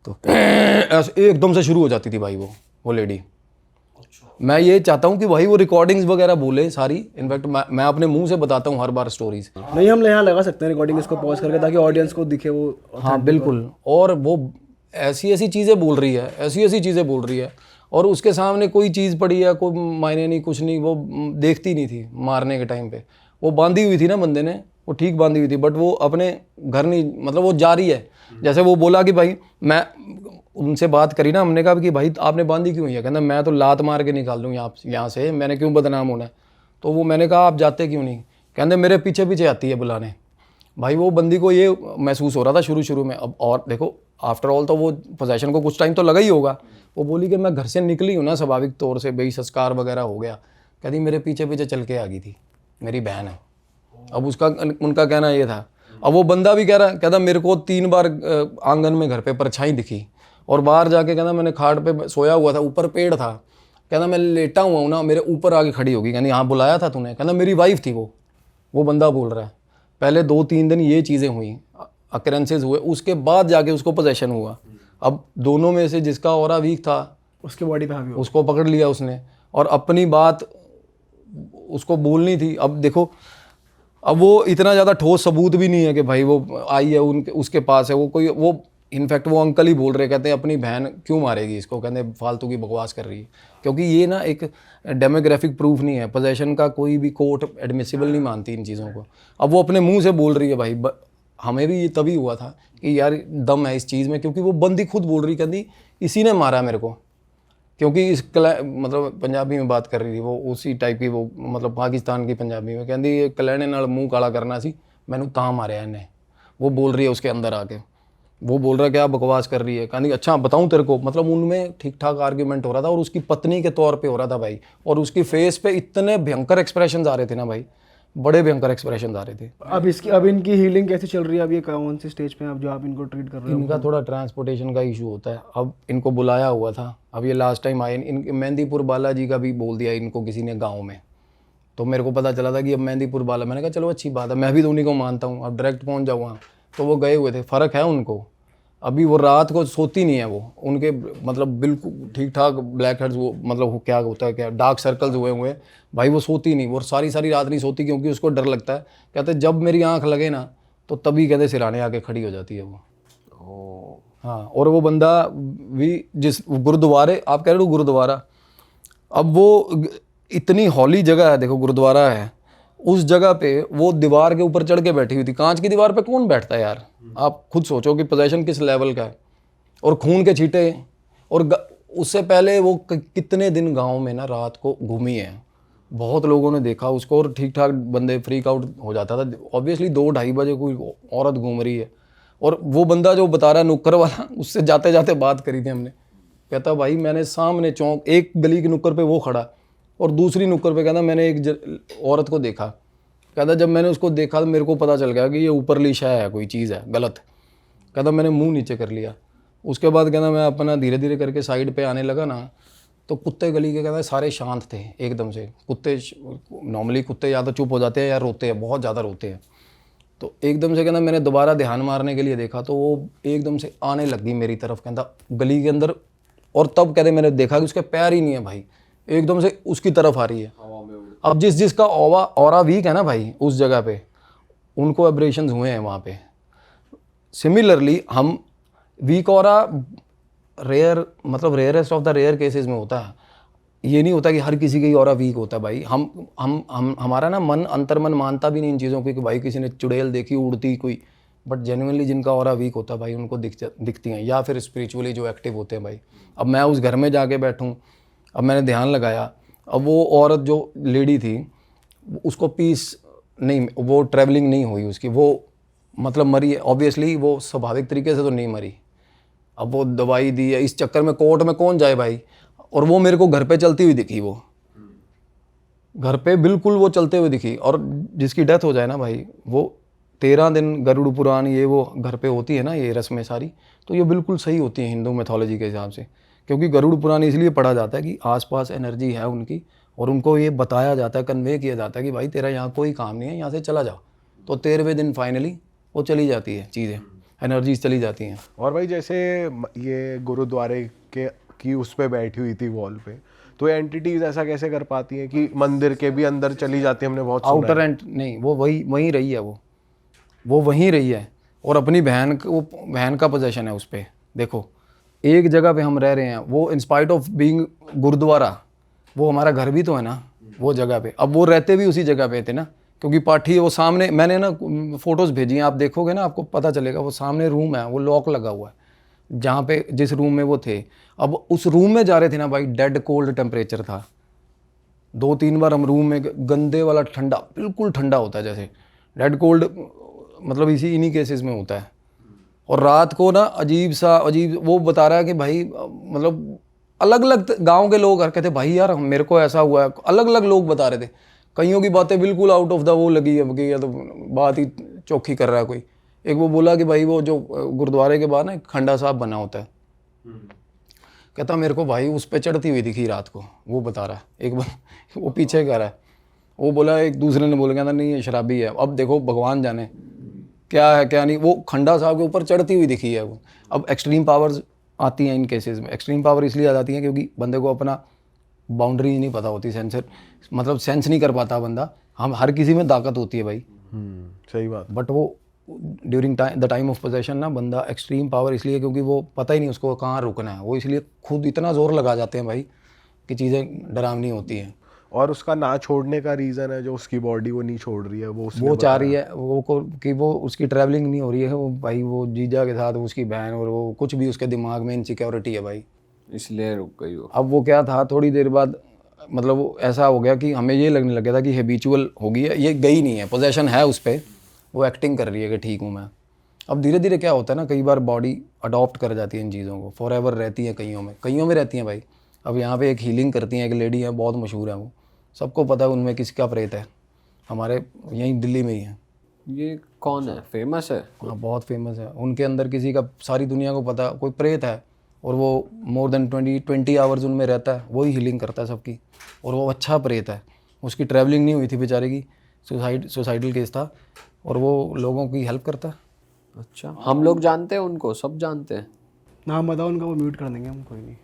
तो ऐसे एकदम से शुरू हो जाती थी भाई वो लेडी। मैं ये चाहता हूँ कि भाई वो रिकॉर्डिंग्स वगैरह बोले सारी, इनफैक्ट मैं अपने मुंह से बताता हूँ हर बार स्टोरीज। नहीं, हम यहाँ लगा सकते हैं रिकॉर्डिंग इसको पॉज करके, ताकि ऑडियंस को दिखे वो। हाँ बिल्कुल, और वो ऐसी चीज़ें बोल रही है, ऐसी चीज़ें बोल रही है, और उसके सामने कोई चीज़ पड़ी है, कोई मायने नहीं, कुछ नहीं, वो देखती नहीं थी। मारने के टाइम पे वो बांधी हुई थी ना बंदे ने, वो ठीक बांधी हुई थी, बट वो अपने घर नहीं, मतलब वो जा रही है। जैसे वो बोला कि भाई, मैं उनसे बात करी ना, हमने कहा कि भाई आपने बांधी क्यों है? कहना मैं तो लात मार के निकाल दूँ यहाँ से, मैंने क्यों बदनाम होना है? तो वो मैंने कहा आप जाते क्यों नहीं? कहते मेरे पीछे पीछे आती है बुलाने। भाई वो बंदी को ये महसूस हो रहा था शुरू में। अब और देखो, आफ्टर ऑल तो वो पोजेशन को कुछ टाइम तो लगा ही होगा। वो बोली कि मैं घर से निकली हूँ ना स्वाभाविक तौर से, भाई संस्कार वगैरह हो गया, कहती मेरे पीछे पीछे चल के आ गई थी, मेरी बहन है। अब उनका कहना ये था। अब वो बंदा भी कह रहा, कहता मेरे को 3 बार आंगन में घर पे परछाई दिखी, और बाहर जाके कहता मैंने खाट पे सोया हुआ था, ऊपर पेड़ था, कहता मैं लेटा हुआ हूँ ना, मेरे ऊपर आके खड़ी होगी, कहती हाँ बुलाया था तूने? कहता मेरी वाइफ थी वो बंदा बोल रहा है। पहले 2-3 दिन ये चीज़ें हुई, अकरेंसेज हुए, उसके बाद जाके उसको पोजेशन हुआ। अब दोनों में से जिसका ऑरा वीक था उसके बॉडी पे हावी हो, उसको पकड़ लिया उसने, और अपनी बात उसको बोलनी थी। अब देखो, अब वो इतना ज़्यादा ठोस सबूत भी नहीं है कि भाई वो आई है उसके पास है, वो इनफैक्ट वो अंकल ही बोल रहे, कहते हैं अपनी बहन क्यों मारेगी इसको, कहते हैं फालतू की बकवास कर रही है। क्योंकि ये ना एक डेमोग्राफिक प्रूफ नहीं है, पोजेशन का कोई भी कोर्ट एडमिसिबल नहीं मानती इन चीज़ों को। अब वो अपने मुंह से बोल रही है भाई, हमें भी ये तभी हुआ था कि यार दम है इस चीज़ में, क्योंकि वो बंदी खुद बोल रही, कहती इसी ने मारा मेरे को। क्योंकि मतलब पंजाबी में बात कर रही थी वो, उसी टाइप की वो, मतलब पाकिस्तान की पंजाबी में, कहती कलैने नाल मुँह काला करना सी, मैंने तां मारिया इन्हें। वो बोल रही है उसके अंदर आके, वो बोल रहा है क्या बकवास कर रही है, कहती अच्छा बताऊं तेरे को। मतलब उनमें ठीक ठाक आर्ग्यूमेंट हो रहा था, और उसकी पत्नी के तौर पे हो रहा था भाई, और उसकी फेस पे इतने भयंकर एक्सप्रेशन आ रहे थे ना भाई, बड़े भयंकर एक्सप्रेशन आ रहे थे। अब इनकी हीलिंग कैसे चल रही है? अब ये कौन सी स्टेज पे है अब जो आप इनको ट्रीट कर रहे हो? इनका थोड़ा ट्रांसपोर्टेशन का इशू होता है। अब इनको बुलाया हुआ था, अब ये लास्ट टाइम आए, मेहंदीपुर बालाजी का भी बोल दिया इनको किसी ने गाँव में, तो मेरे को पता चला था कि अब मेहंदीपुर बाला, मैंने कहा चलो अच्छी बात है, मैं भी तो उन्हीं को मानता हूँ, अब डायरेक्ट पहुँच जाऊँ वहाँ। तो वो गए हुए थे, फ़र्क है उनको। अभी वो रात को सोती नहीं है वो, उनके मतलब बिल्कुल ठीक ठाक ब्लैक हेड्स, वो मतलब क्या होता है, क्या डार्क सर्कल्स हुए भाई, वो सोती नहीं, वो सारी रात नहीं सोती, क्योंकि उसको डर लगता है। कहते जब मेरी आंख लगे ना, तो तभी कहते सिराने आके खड़ी हो जाती है वो। हाँ, और वो बंदा भी जिस गुरुद्वारे, आप कह रहे हो गुरुद्वारा, अब वो इतनी हॉली जगह है, देखो गुरुद्वारा है, उस जगह पे वो दीवार के ऊपर चढ़ के बैठी हुई थी। कांच की दीवार पे कौन बैठता है यार? आप खुद सोचो कि पोजीशन किस लेवल का है, और खून के छींटे। और उससे पहले वो कितने दिन गांव में ना रात को घूमी है, बहुत लोगों ने देखा उसको, और ठीक ठाक बंदे फ्रीक आउट हो जाता था। ऑब्वियसली 2-2:30 बजे कोई औरत घूम रही है, और वो बंदा जो बता रहा नुक्कर वाला, उससे जाते जाते बात करी थी हमने। कहता भाई मैंने सामने चौक, एक गली की नुक्कर पे वो खड़ा, और दूसरी नुक्कर पे कहता मैंने एक औरत को देखा। कहता जब मैंने उसको देखा तो मेरे को पता चल गया कि ये ऊपरली शय है, कोई चीज़ है गलत। कहता मैंने मुंह नीचे कर लिया। उसके बाद कहना मैं अपना धीरे धीरे करके साइड पे आने लगा ना, तो कुत्ते गली के कहना सारे शांत थे एकदम से। कुत्ते नॉर्मली कुत्ते या तो चुप हो जाते हैं या रोते हैं, बहुत ज़्यादा रोते हैं। तो एकदम से कहना मैंने दोबारा ध्यान मारने के लिए देखा तो वो एकदम से आने लग गई मेरी तरफ कहता गली के अंदर। और तब कहते मैंने देखा कि उसके पैर ही नहीं है भाई, एकदम से उसकी तरफ आ रही है। अब जिसका ऑरा वीक है ना भाई उस जगह पे, उनको एब्रेशंस हुए हैं वहाँ पे। सिमिलरली हम वीक ऑरा रेयर, मतलब rarest of the rare cases में होता है। ये नहीं होता कि हर किसी का ही ऑरा वीक होता है भाई। हम हमारा ना मन अंतर्मन मानता भी नहीं इन चीज़ों को कि भाई किसी ने चुड़ैल देखी उड़ती कोई, बट जेन्युइनली जिनका ऑरा वीक होता है भाई उनको दिखती हैं, या फिर स्पिरिचुअली जो एक्टिव होते हैं भाई। अब मैं उस घर में जाके बैठूँ, अब मैंने ध्यान लगाया, अब वो औरत जो लेडी थी उसको पीस नहीं, वो ट्रैवलिंग नहीं हुई उसकी, वो मतलब मरी है ऑब्वियसली, वो स्वाभाविक तरीके से तो नहीं मरी। अब वो दवाई दी है, इस चक्कर में कोर्ट में कौन जाए भाई। और वो मेरे को घर पे चलती हुई दिखी, वो घर पे बिल्कुल वो चलते हुए दिखी। और जिसकी डेथ हो जाए ना भाई, वो 13 दिन गरुड़ पुराण ये वो घर पे होती है ना ये रस्में सारी, तो ये बिल्कुल सही होती हैं हिंदू मैथोलॉजी के हिसाब से। क्योंकि गरुड़ पुराण इसलिए पढ़ा जाता है कि आसपास एनर्जी है उनकी, और उनको ये बताया जाता है, कन्वे किया जाता है कि भाई तेरा यहाँ कोई काम नहीं है, यहाँ से चला जाओ। तो 13वें दिन फाइनली वो चली जाती है चीज़ें, एनर्जीज चली जाती हैं। और भाई जैसे ये गुरुद्वारे के की उस पे बैठी हुई थी वॉल पे, तो एंटिटीज ऐसा कैसे कर पाती हैं कि मंदिर के भी अंदर चली जाती है? हमने बहुत सुना आउटर है। एंड नहीं, वो वहीं रही है, वो वहीं रही है। और अपनी बहन का पोजेशन है उस पर। देखो एक जगह पे हम रह रहे हैं, वो इंस्पाइट ऑफ बीइंग गुरुद्वारा, वो हमारा घर भी तो है ना वो जगह पे। अब वो रहते भी उसी जगह पे थे ना, क्योंकि पाठी वो सामने, मैंने ना फोटोज़ भेजी हैं, आप देखोगे ना आपको पता चलेगा। वो सामने रूम है, वो लॉक लगा हुआ है जहाँ पे जिस रूम में वो थे। अब उस रूम में जा रहे थे ना भाई, डेड कोल्ड टेम्परेचर था। 2-3 बार हम रूम में, गंदे वाला ठंडा, बिल्कुल ठंडा होता है जैसे डेड कोल्ड, मतलब इन्हीं केसेस में होता है। और रात को ना अजीब वो बता रहा है कि भाई मतलब अलग अलग गांव के लोग कहते भाई यार मेरे को ऐसा हुआ है, अलग अलग लोग बता रहे थे। कईयों की बातें बिल्कुल आउट ऑफ द वो लगी है कि या तो बात ही चौखी कर रहा है कोई। एक वो बोला कि भाई वो जो गुरुद्वारे के बाहर ना एक खंडा साहब बना होता है, कहता मेरे को भाई उस पर चढ़ती हुई दिखी रात को। वो बता रहा है एक बार वो पीछे कर रहा है। वो बोला, एक दूसरे ने बोला, कहता नहीं ये शराबी है। अब देखो भगवान जाने क्या है क्या नहीं, वो खंडा साहब के ऊपर चढ़ती हुई दिखी है वो। अब एक्सट्रीम पावर्स आती हैं इन केसेस में। एक्सट्रीम पावर इसलिए आ जाती हैं क्योंकि बंदे को अपना बाउंड्री नहीं पता होती, सेंसर मतलब सेंस नहीं कर पाता बंदा। हम हर किसी में ताकत होती है भाई, सही बात। बट वो during the time of possession ना बंदा एक्सट्रीम पावर इसलिए क्योंकि वो पता ही नहीं उसको कहाँ रुकना है, वो इसलिए खुद इतना जोर लगा जाते हैं भाई कि चीज़ें डरावनी होती हैं। और उसका ना छोड़ने का रीज़न है जो उसकी बॉडी वो नहीं छोड़ रही है, वो चाह रही है कि वो उसकी ट्रैवलिंग नहीं हो रही है, वो भाई वो जीजा के साथ उसकी बहन, और वो कुछ भी उसके दिमाग में इनसिक्योरिटी है भाई, इसलिए रुक गई वो। अब वो क्या था, थोड़ी देर बाद मतलब वो ऐसा हो गया कि हमें ये लगने लग गया था कि हैबिचुअल हो गई है, ये गई नहीं है, पोजेशन है उस पर, वो एक्टिंग कर रही है कि ठीक हूँ मैं। अब धीरे धीरे क्या होता है ना, कई बार बॉडी अडॉप्ट कर जाती है इन चीज़ों को, फॉर एवर रहती है कईयों में रहती हैं भाई। अब यहाँ पे एक हीलिंग करती हैं, एक लेडी है बहुत मशहूर है, वो सबको पता है उनमें किसका प्रेत है, हमारे यहीं दिल्ली में ही है। ये कौन है, फेमस है? हाँ बहुत फेमस है। उनके अंदर किसी का सारी दुनिया को पता कोई प्रेत है, और वो मोर देन 20 आवर्स उनमें रहता है, वही हीलिंग करता है सबकी। और वो अच्छा प्रेत है, उसकी ट्रैवलिंग नहीं हुई थी बेचारे की, सुसाइडल केस था, और वो लोगों की हेल्प करता है। अच्छा, हम लोग जानते हैं उनको, सब जानते हैं। नाम बताओ उनका, वो म्यूट कर देंगे हम, कोई नहीं।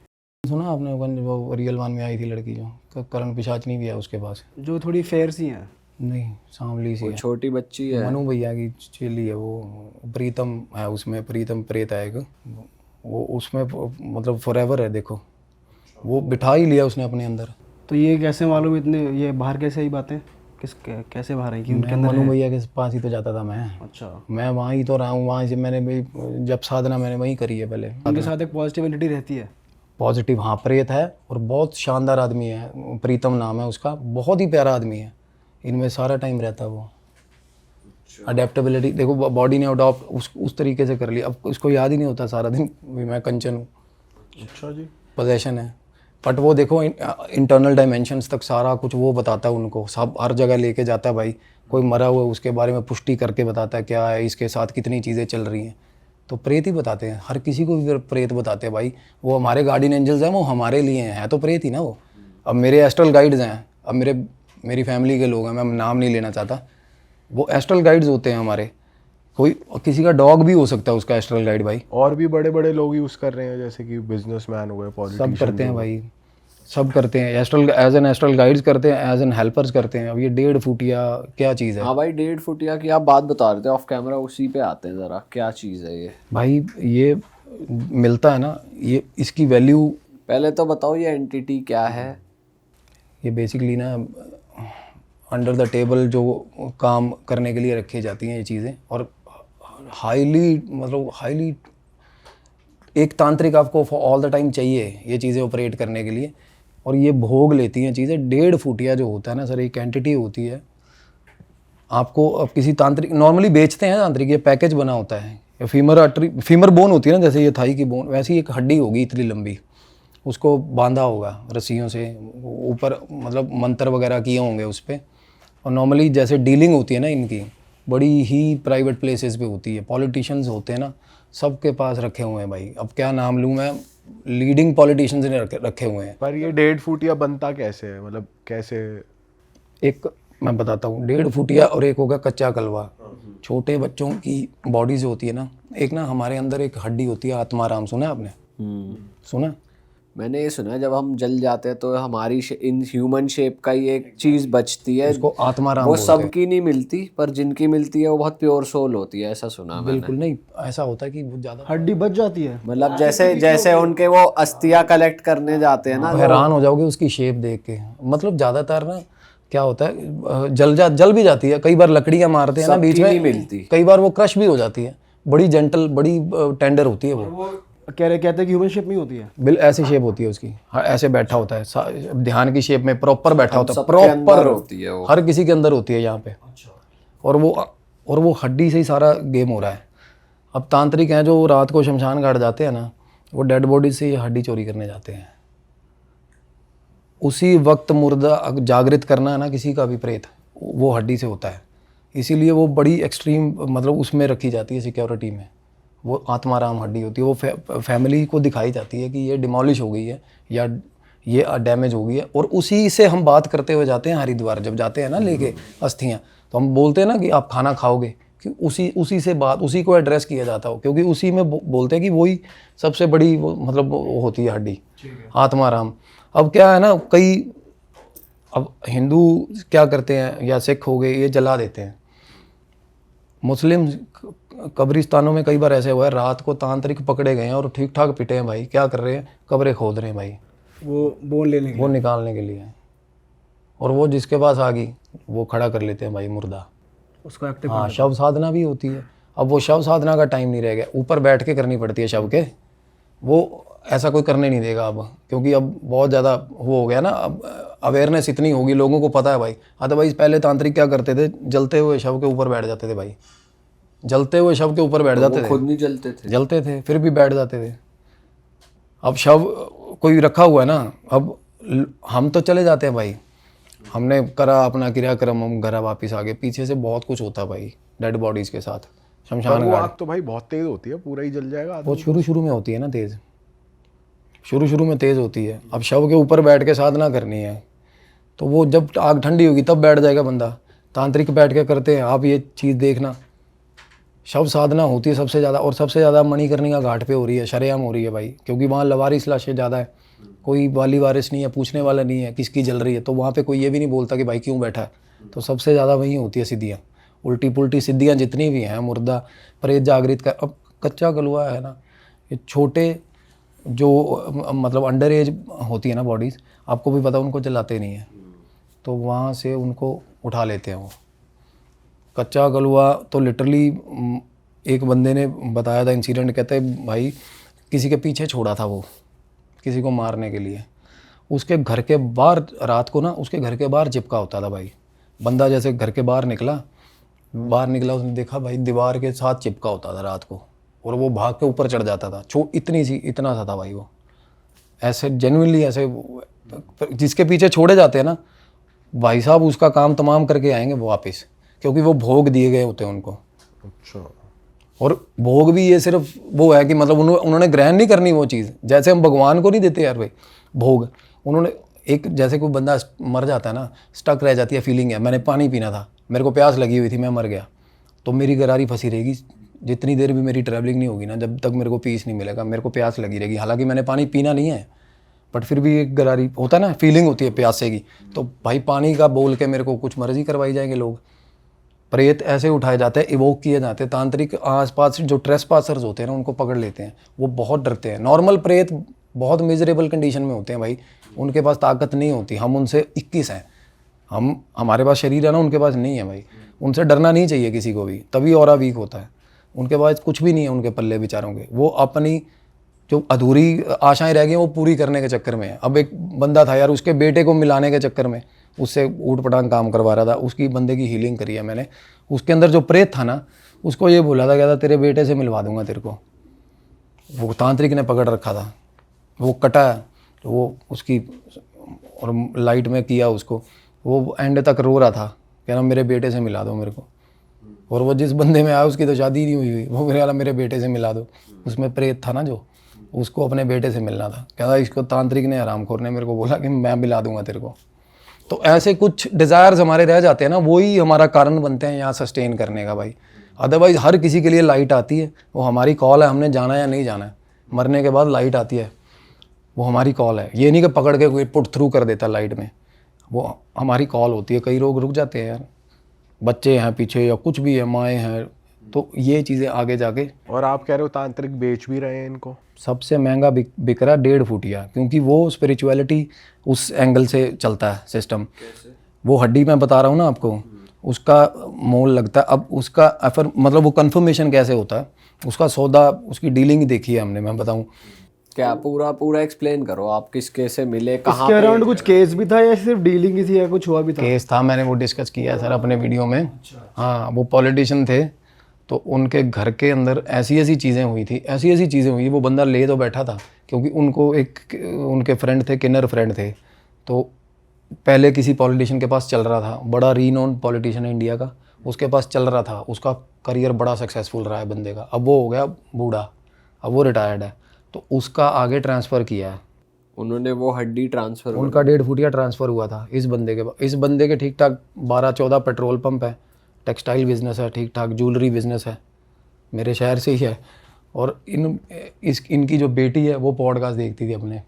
सुना आपने वो रियल वन में आई थी लड़की जो करण पिशाचनी भी है उसके पास? जो थोड़ी फेयर सी है? नहीं, सांवली सी है, छोटी बच्ची है, मनु भैया की चेली है वो, प्रीतम है उसमें, प्रीतम प्रेत है एक, वो उसमें मतलब फॉरएवर है। देखो वो बिठा ही लिया उसने अपने अंदर। तो ये कैसे मालूम इतने, ये बाहर कैसे ही बातें कैसे बाहर आई कि उनके अंदर मनु है? भैया के पास ही तो जाता था मैं। अच्छा, मैं वहाँ ही तो रहा हूँ, वहाँ से मैंने भी जब साधना मैंने वहीं करी है पहले। उनके साथ एक पॉजिटिव एनर्जी रहती है? पॉजिटिव, हाँ, प्रेत है और बहुत शानदार आदमी है, प्रीतम नाम है उसका, बहुत ही प्यारा आदमी है, इनमें सारा टाइम रहता है वो। अडेप्टेबिलिटी देखो, बॉडी ने अडॉप्ट उस तरीके से कर लिया। अब उसको याद ही नहीं होता सारा दिन भी मैं कंचन हूँ। अच्छा जी, पोजेशन है, बट वो देखो इंटरनल डायमेंशंस तक सारा कुछ वो बताता है उनको, सब हर जगह लेके जाता है भाई। कोई मरा हुआ है उसके बारे में पुष्टि करके बताता है क्या है, इसके साथ कितनी चीज़ें चल रही हैं। तो प्रेत ही बताते हैं, हर किसी को भी प्रेत बताते हैं भाई। वो हमारे गार्डियन एंजल्स हैं, वो हमारे लिए हैं तो प्रेत ही ना वो। अब मेरे एस्ट्रल गाइड्स हैं, अब मेरी फैमिली के लोग हैं, मैं नाम नहीं लेना चाहता, वो एस्ट्रल गाइड्स होते हैं हमारे। कोई किसी का डॉग भी हो सकता है उसका एस्ट्रल गाइड भाई। और भी बड़े बड़े लोग यूज कर रहे हैं, जैसे कि बिजनेसमैन हो गए, सब पॉलिटिशियन करते हैं भाई, सब करते हैं, astral as an astral guides करते हैं, एज एन हेल्पर्स करते हैं। अब ये 1.5 फुटिया क्या चीज़ है हाँ भाई, 1.5 फुटिया की आप बात बता रहे थे ऑफ कैमरा, उसी पे आते हैं ज़रा, क्या चीज़ है ये? भाई? ये मिलता है ना, ये इसकी वैल्यू, पहले तो बताओ ये एंटिटी क्या है? ये बेसिकली ना अंडर द टेबल जो काम करने के लिए रखी जाती हैं ये चीज़ें, और हाईली एक तांत्रिक आपको फॉर ऑल द टाइम चाहिए ये चीज़ें ऑपरेट करने के लिए, और ये भोग लेती हैं चीज़ें। 1.5 फुटिया जो होता है ना सर, एक एंटिटी होती है। आपको अब किसी तांत्रिक नॉर्मली बेचते हैं तांत्रिक, ये पैकेज बना होता है। फीमर बोन होती है ना, जैसे ये थाई की बोन, वैसी एक हड्डी होगी इतनी लंबी, उसको बांधा होगा रस्सियों से ऊपर, मतलब मंत्र वगैरह किए होंगे उस पर। और नॉर्मली जैसे डीलिंग होती है ना इनकी, बड़ी ही प्राइवेट प्लेसेस पे होती है। पॉलिटिशियंस होते हैं ना, सबके पास रखे हुए हैं भाई। अब क्या नाम लूँ मैं, लीडिंग पॉलिटिशियंस ने रखे हुए हैं। पर ये 1.5 फुटिया बनता कैसे है, मतलब कैसे? एक मैं बताता हूँ, 1.5 फुटिया और एक होगा कच्चा कलवा। छोटे बच्चों की बॉडी जो होती है ना, एक ना हमारे अंदर एक हड्डी होती है आत्माराम, सुना है आपने? सुना? मैंने ये सुना है जब हम जल जाते हैं तो हमारी इन ह्यूमन शेप का ही एक चीज़ बचती है, उसको आत्माराम वो बोलते हैं। सबकी नहीं मिलती, पर जिनकी मिलती है वो बहुत प्योर सोल होती है, ऐसा सुना मैंने। बिल्कुल नहीं, ऐसा होता है कि वो ज़्यादा हड्डी बच जाती है। मतलब जैसे जैसे उनके वो अस्थियां कलेक्ट करने जाते हैं ना, हैरान हो जाओगे उसकी शेप देख के। मतलब ज़्यादातर ना क्या होता है, जल भी जाती है। कई बार लकड़ियाँ मारते हैं ना बीच सबकी नहीं में, मिलती। कई बार वो क्रश भी हो जाती है। बड़ी जेंटल, बड़ी टेंडर होती है वो। कहते हैं कि ह्यूमन शेप में होती है। ऐसी शेप होती है उसकी, हाँ, ऐसे बैठा होता है ध्यान की शेप में, प्रॉपर बैठा होता है, सबके अंदर प्रॉपर होती है वो। हर किसी के अंदर होती है यहाँ पे। और वो हड्डी से ही सारा गेम हो रहा है। अब तांत्रिक हैं जो रात को शमशान घाट जाते हैं ना, वो डेड बॉडी से ये हड्डी चोरी करने जाते हैं। उसी वक्त मुर्दा जागृत करना है ना किसी का भी प्रेत, वो हड्डी से होता है। इसीलिए वो बड़ी एक्सट्रीम, मतलब उसमें रखी जाती है सिक्योरिटी में। वो आत्माराम हड्डी होती है। वो फैमिली को दिखाई जाती है कि ये डिमोलिश हो गई है या ये डैमेज हो गई है। और उसी से हम बात करते हुए जाते हैं हरिद्वार, जब जाते हैं ना लेके अस्थियाँ, तो हम बोलते हैं ना कि आप खाना खाओगे, कि उसी से बात, उसी को एड्रेस किया जाता हो, क्योंकि उसी में बोलते हैं कि वही सबसे बड़ी मतलब वो होती है हड्डी, आत्माराम। अब क्या है ना, अब हिंदू क्या करते हैं या सिख हो गए, ये जला देते हैं। मुस्लिम कब्रिस्तानों में कई बार ऐसे हुआ है, रात को तांत्रिक पकड़े गए हैं और ठीक ठाक पिटे हैं भाई। क्या कर रहे हैं, कब्रें खोद रहे हैं भाई, वो बोन लेने वो निकालने के लिए। और वो जिसके पास आ गई वो खड़ा कर लेते हैं भाई मुर्दा। उसको एक्टिव। हाँ, शव साधना भी होती है। अब वो शव साधना का टाइम नहीं रह गया, ऊपर बैठ के करनी पड़ती है शव के। वो ऐसा कोई करने नहीं देगा अब, क्योंकि अब बहुत ज़्यादा वो हो गया ना, अब अवेयरनेस इतनी होगी, लोगों को पता है भाई। अदरवाइज पहले तांत्रिक क्या करते थे, जलते हुए शव के ऊपर बैठ जाते थे भाई, जलते हुए शव के ऊपर बैठ जाते थे। खुद नहीं जलते थे फिर भी बैठ जाते थे। अब शव कोई रखा हुआ है ना, अब हम तो चले जाते हैं भाई, हमने करा अपना क्रियाक्रम, हम घर वापस आ गए। पीछे से बहुत कुछ होता है भाई डेड बॉडीज़ के साथ। शमशान वो घाट आग तो भाई बहुत तेज होती है, पूरा ही जल जाएगा। वो शुरू में होती है ना तेज़, शुरू में तेज़ होती है। अब शव के ऊपर बैठ के साधना करनी है, तो वो जब आग ठंडी होगी तब बैठ जाएगा बंदा। तांत्रिक बैठ के करते हैं, आप ये चीज़ देखना। शव साधना होती है सबसे ज़्यादा, और सबसे ज़्यादा मणिकर्णिका घाट पे हो रही है, शरेआम हो रही है भाई, क्योंकि वहाँ लवारिस लाशें ज़्यादा है, कोई वाली वारिस नहीं है, पूछने वाला नहीं है किसकी जल रही है। तो वहाँ पे कोई ये भी नहीं बोलता कि भाई क्यों बैठा है। तो सबसे ज़्यादा वहीं होती है सिद्धियाँ, उल्टी पुल्टी सिद्धियाँ जितनी भी हैं, मुर्दा प्रेत जागृत का। अब कच्चा कलुआ है ना, ये छोटे जो मतलब अंडर एज होती है ना बॉडीज़, आपको भी पता, उनको जलाते नहीं है, तो वहाँ से उनको उठा लेते हैं वो। कच्चा गलुआ तो लिटरली एक बंदे ने बताया था इंसिडेंट, कहते हैं भाई किसी के पीछे छोड़ा था वो, किसी को मारने के लिए। उसके घर के बाहर रात को ना, उसके घर के बाहर चिपका होता था भाई। बंदा जैसे घर के बाहर निकला, उसने देखा भाई दीवार के साथ चिपका होता था रात को, और वो भाग के ऊपर चढ़ जाता था। इतना सा था भाई वो। ऐसे जेन्युइनली ऐसे जिसके पीछे छोड़े जाते हैं ना भाई साहब, उसका काम तमाम करके आएंगे वो वापस, क्योंकि वो भोग दिए गए होते हैं उनको। अच्छा। और भोग भी ये सिर्फ वो है कि मतलब उन्होंने ग्रहण नहीं करनी वो चीज़, जैसे हम भगवान को नहीं देते यार भाई भोग, उन्होंने एक जैसे कोई बंदा मर जाता है ना, स्टक रह जाती है फीलिंग है, मैंने पानी पीना था, मेरे को प्यास लगी हुई थी, मैं मर गया, तो मेरी गरारी फंसी रहेगी जितनी देर भी मेरी ट्रैवलिंग नहीं होगी ना, जब तक मेरे को पीस नहीं मिलेगा, मेरे को प्यास लगी रहेगी, हालांकि मैंने पानी पीना नहीं है, बट फिर भी एक गरारी होता है ना, फीलिंग होती है प्यासे की, तो भाई पानी का बोल के मेरे को कुछ मर्जी करवाई जाएंगे लोग। प्रेत ऐसे उठाए जाते हैं, इवोक किए जाते हैं, तांत्रिक आसपास जो ट्रेस पासर्स होते हैं ना उनको पकड़ लेते हैं, वो बहुत डरते हैं। नॉर्मल प्रेत बहुत मिजरेबल कंडीशन में होते हैं भाई, उनके पास ताकत नहीं होती, हम उनसे 21 हैं, हमारे पास शरीर है ना, उनके पास नहीं है भाई, उनसे डरना नहीं चाहिए किसी को भी, तभी ऑरा वीक होता है, उनके पास कुछ भी नहीं है उनके पल्ले बेचारों के, वो अपनी जो अधूरी आशाएं रह गई वो पूरी करने के चक्कर में है। अब एक बंदा था यार, उसके बेटे को मिलाने के चक्कर में उससे ऊट पटांग काम करवा रहा था, उसकी बंदे की हीलिंग करी है मैंने, उसके अंदर जो प्रेत था ना उसको ये बोला था, क्या था, तेरे बेटे से मिलवा दूंगा तेरे को, वो तांत्रिक ने पकड़ रखा था, वो कटा, तो वो उसकी और लाइट में किया उसको, वो एंड तक रो रहा था, कह रहा मेरे बेटे से मिला दो मेरे को, और वो जिस बंदे में आया उसकी तो शादी नहीं हुई, वो मेरे वाला मेरे बेटे से मिला दो, उसमें प्रेत था ना जो, उसको अपने बेटे से मिलना था, कहता इसको तांत्रिक ने हरामखोर ने मेरे को बोला कि मैं मिला दूंगा तेरे को। तो ऐसे कुछ डिज़ायर्स हमारे रह जाते हैं ना, वही हमारा कारण बनते हैं यहाँ सस्टेन करने का भाई। अदरवाइज हर किसी के लिए लाइट आती है, वो हमारी कॉल है, हमने जाना या नहीं जाना है, मरने के बाद लाइट आती है, वो हमारी कॉल है, ये नहीं कि पकड़ के कोई पुट थ्रू कर देता लाइट में, वो हमारी कॉल होती है। कई लोग रुक जाते हैं यार, बच्चे हैं पीछे या कुछ भी है, माएँ हैं, तो ये चीज़ें आगे जाके। और आप कह रहे हो तांत्रिक बेच भी रहे हैं इनको? सबसे महंगा बिक रहा 1.5 फुटिया, क्योंकि वो स्पिरिचुअलिटी उस एंगल से चलता है सिस्टम। वो हड्डी मैं बता रहा हूँ ना आपको, उसका मोल लगता है। अब उसका एफर मतलब वो कन्फर्मेशन कैसे होता है, उसका सौदा, उसकी डीलिंग देखी है हमने, मैं बताऊँ क्या? पूरा एक्सप्लेन करो, आप किस केस से मिले, कहाँ इसके अराउंड कुछ केस भी था या सिर्फ डीलिंग ही थी या कुछ हुआ भी था? केस था, मैंने वो डिस्कस किया है सर अपने वीडियो में। हाँ, वो पॉलिटिशियन थे, तो उनके घर के अंदर ऐसी चीज़ें हुई थी, ऐसी चीज़ें हुई, वो बंदा ले तो बैठा था, क्योंकि उनको एक उनके फ्रेंड थे, किन्नर फ्रेंड थे, तो पहले किसी पॉलिटिशियन के पास चल रहा था, बड़ा रीनोन पॉलिटिशियन है इंडिया का, उसके पास चल रहा था, उसका करियर बड़ा सक्सेसफुल रहा है बंदे का, अब वो हो गया बूढ़ा, अब वो रिटायर्ड है, तो उसका आगे ट्रांसफ़र किया है उन्होंने, वो हड्डी ट्रांसफर, उनका 1.5 फुटिया ट्रांसफ़र हुआ था इस बंदे के। इस बंदे के ठीक ठाक 12-14 पेट्रोल पंप है, टेक्सटाइल बिजनेस है, ठीक ठाक ज्वेलरी बिजनेस है, मेरे शहर से ही है। और इनकी जो बेटी है वो पॉडकास्ट देखती थी अपने,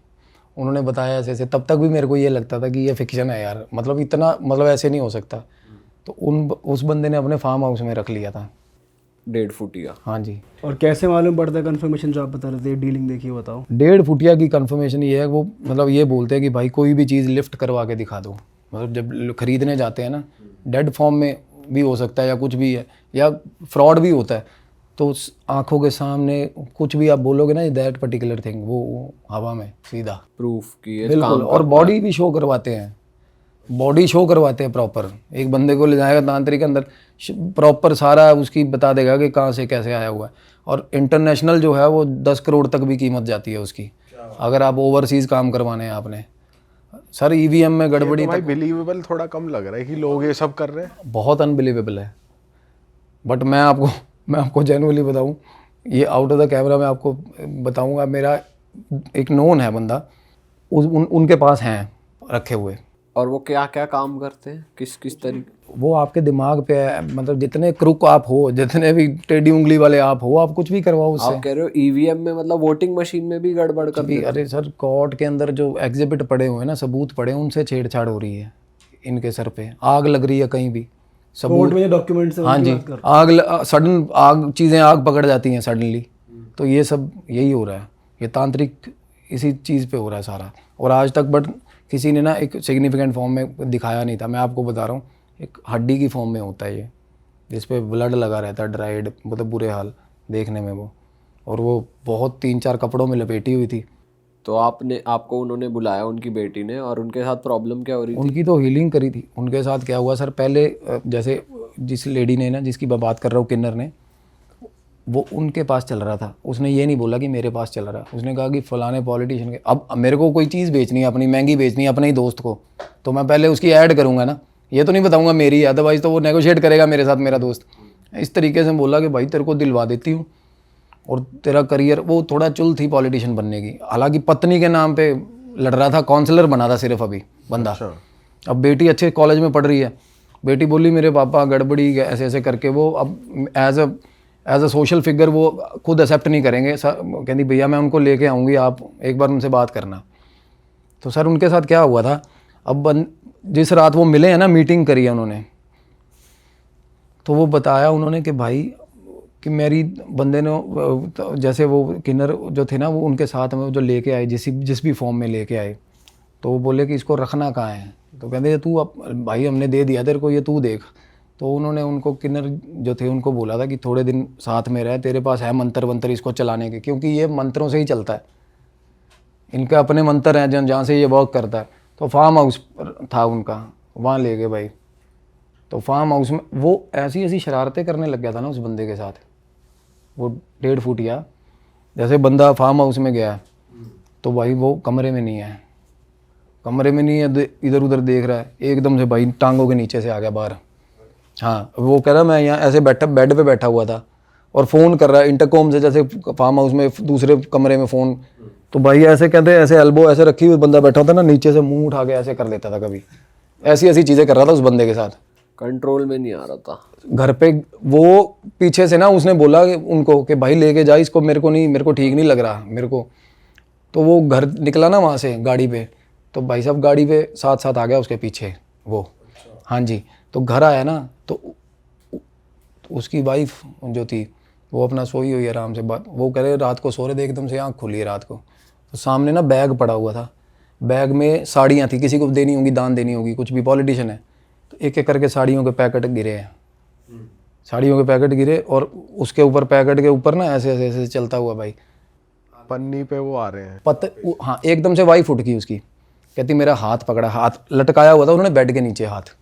उन्होंने बताया ऐसे, तब तक भी मेरे को ये लगता था कि ये फिक्शन है यार, मतलब इतना, मतलब ऐसे नहीं हो सकता। तो उस बंदे ने अपने फार्म हाउस में रख लिया था 1.5 फुटिया। हाँ जी। और कैसे मालूम पड़ता है कंफर्मेशन जो आप बता रहे थे, डीलिंग देखिए बताओ। 1.5 फुटिया की कंफर्मेशन ये है, वो मतलब ये बोलते हैं कि भाई कोई भी चीज़ लिफ्ट करवा के दिखा दो, मतलब जब खरीदने जाते हैं ना, डेड फॉर्म में भी हो सकता है या कुछ भी है, या फ्रॉड भी होता है, तो आंखों के सामने कुछ भी आप बोलोगे ना, दैट पर्टिकुलर थिंग, वो हवा में सीधा प्रूफ की है, बिल्कुल। और बॉडी भी शो करवाते हैं, बॉडी शो करवाते हैं प्रॉपर। एक बंदे को ले जाएगा तांत्रिक के अंदर, प्रॉपर सारा उसकी बता देगा कि कहाँ से कैसे आया हुआ है। और इंटरनेशनल जो है वो 10 करोड़ तक भी कीमत जाती है उसकी, अगर आप ओवरसीज़ काम करवाने हैं आपने। सर ईवीएम में गड़बड़ी, भाई बिलीवेबल थोड़ा कम लग रहा है कि लोग ये सब कर रहे हैं, बहुत अनबिलीवेबल है। बट मैं आपको जेन्युइनली बताऊं, ये आउट ऑफ द कैमरा मैं आपको बताऊंगा, मेरा एक नोन है बंदा, उनके पास हैं रखे हुए। और वो क्या क्या काम करते हैं, किस तरीके? वो आपके दिमाग पे है, मतलब जितने क्रुक आप हो, जितने भी टेढ़ी उंगली वाले आप हो, आप कुछ भी करवाओ उससे। आप कह रहे हो ईवीएम में, मतलब वोटिंग मशीन में भी गड़बड़ कर भी, अरे सर कोर्ट के अंदर जो एग्जिबिट पड़े हुए हैं ना, सबूत पड़े हैं, उनसे छेड़छाड़ हो रही है, इनके सर पे आग लग रही है कहीं भी, कोर्ट में डॉक्यूमेंट्स। हाँ जी, सडन आग, चीज़ें आग पकड़ जाती हैं सडनली, तो ये सब यही हो रहा है, ये तांत्रिक इसी चीज़ पे हो रहा है सारा। और आज तक बट किसी ने ना एक सिग्निफिकेंट फॉर्म में दिखाया नहीं था। मैं आपको बता रहा हूँ, एक हड्डी की फॉर्म में होता है ये, जिस पे ब्लड लगा रहता है, ड्राइड, मतलब बुरे हाल देखने में वो, और वो बहुत 3-4 कपड़ों में लपेटी हुई थी। तो आपको उन्होंने बुलाया, उनकी बेटी ने, और उनके साथ प्रॉब्लम क्या हो रही थी? उनकी तो हीलिंग करी थी। उनके साथ क्या हुआ सर, पहले जैसे जिस लेडी ने ना, जिसकी मैं बात कर रहा हूँ, किन्नर ने, वो उनके पास चल रहा था, उसने ये नहीं बोला कि मेरे पास चल रहा है, उसने कहा कि फलाने पॉलिटिशियन के। अब मेरे को कोई चीज़ बेचनी है, अपनी महंगी बेचनी है अपने ही दोस्त को, तो मैं पहले उसकी ऐड करूँगा ना, ये तो नहीं बताऊँगा मेरी, अदरवाइज़ तो वो नेगोशिएट करेगा मेरे साथ मेरा दोस्त, इस तरीके से बोला कि भाई तेरे को दिलवा देती हूँ और तेरा करियर, वो थोड़ा चुल थी पॉलिटिशियन बनने की, हालांकि पत्नी के नाम पे लड़ रहा था, काउंसलर बना था सिर्फ अभी बंदा। अब बेटी अच्छे कॉलेज में पढ़ रही है, बेटी बोली मेरे पापा गड़बड़ी ऐसे ऐसे करके, वो अब एज अ सोशल फिगर वो खुद एक्सेप्ट नहीं करेंगे सर। कहती भैया मैं उनको लेके आऊँगी, आप एक बार उनसे बात करना। तो सर उनके साथ क्या हुआ था, अब जिस रात वो मिले हैं ना, मीटिंग करी है उन्होंने, तो वो बताया उन्होंने कि भाई कि मेरी बंदे ने, जैसे वो किन्नर जो थे ना, वो उनके साथ में जो लेके आए, जिस भी फॉर्म में लेके आए, तो वो बोले कि इसको रखना कहाँ है। तो कहते तू भाई हमने दे दिया तेरे को, ये तू देख। तो उन्होंने उनको किन्नर जो थे उनको बोला था कि थोड़े दिन साथ में रहे, तेरे पास है मंत्र वंत्र इसको चलाने के, क्योंकि ये मंत्रों से ही चलता है, इनके अपने मंत्र हैं जहाँ से ये वर्क करता है। तो फार्म हाउस था उनका, वहाँ ले गए भाई। तो फार्म हाउस में वो ऐसी ऐसी शरारतें करने लग गया था ना उस बंदे के साथ, वो 1.5 फुटिया। जैसे बंदा फार्म हाउस में गया तो भाई वो कमरे में नहीं है, इधर उधर देख रहा है, एकदम से भाई टांगों के नीचे से आ गया बाहर। हाँ, वो कह रहा मैं यहाँ ऐसे बेड पे बैठा हुआ था और फ़ोन कर रहा है इंटरकॉम से, जैसे फार्म हाउस में दूसरे कमरे में फ़ोन। तो भाई ऐसे कहते ऐसे एल्बो ऐसे रखी हुई बंदा बैठा होता ना, नीचे से मुंह उठा के ऐसे कर लेता था, कभी ऐसी ऐसी चीज़ें कर रहा था उस बंदे के साथ, कंट्रोल में नहीं आ रहा था। घर पे वो पीछे से ना उसने बोला कि उनको कि भाई लेके जा इसको, मेरे को ठीक नहीं लग रहा मेरे को। तो वो घर निकला ना वहाँ से गाड़ी पे, तो भाई साहब गाड़ी पे साथ साथ आ गया उसके पीछे वो। हाँ जी। तो घर आया ना तो उसकी वाइफ जो थी वो अपना सोई हुई आराम से, बात वो कह रहे रात को सो रहे थे, एकदम से आँख खुली है रात को, तो सामने ना बैग पड़ा हुआ था, बैग में साड़ियाँ थी, किसी को देनी होगी, दान देनी होगी, कुछ भी पॉलिटिशियन है। तो एक एक करके साड़ियों के पैकेट गिरे हैं, साड़ियों के पैकेट गिरे, और उसके ऊपर पैकेट के ऊपर ना ऐसे ऐसे ऐसे चलता हुआ भाई पन्नी पे वो आ रहे हैं हाँ, एकदम से वाइफ उठ गई उसकी, कहती मेरा हाथ पकड़ा, हाथ लटकाया हुआ था उन्होंने बेड के नीचे हाथ,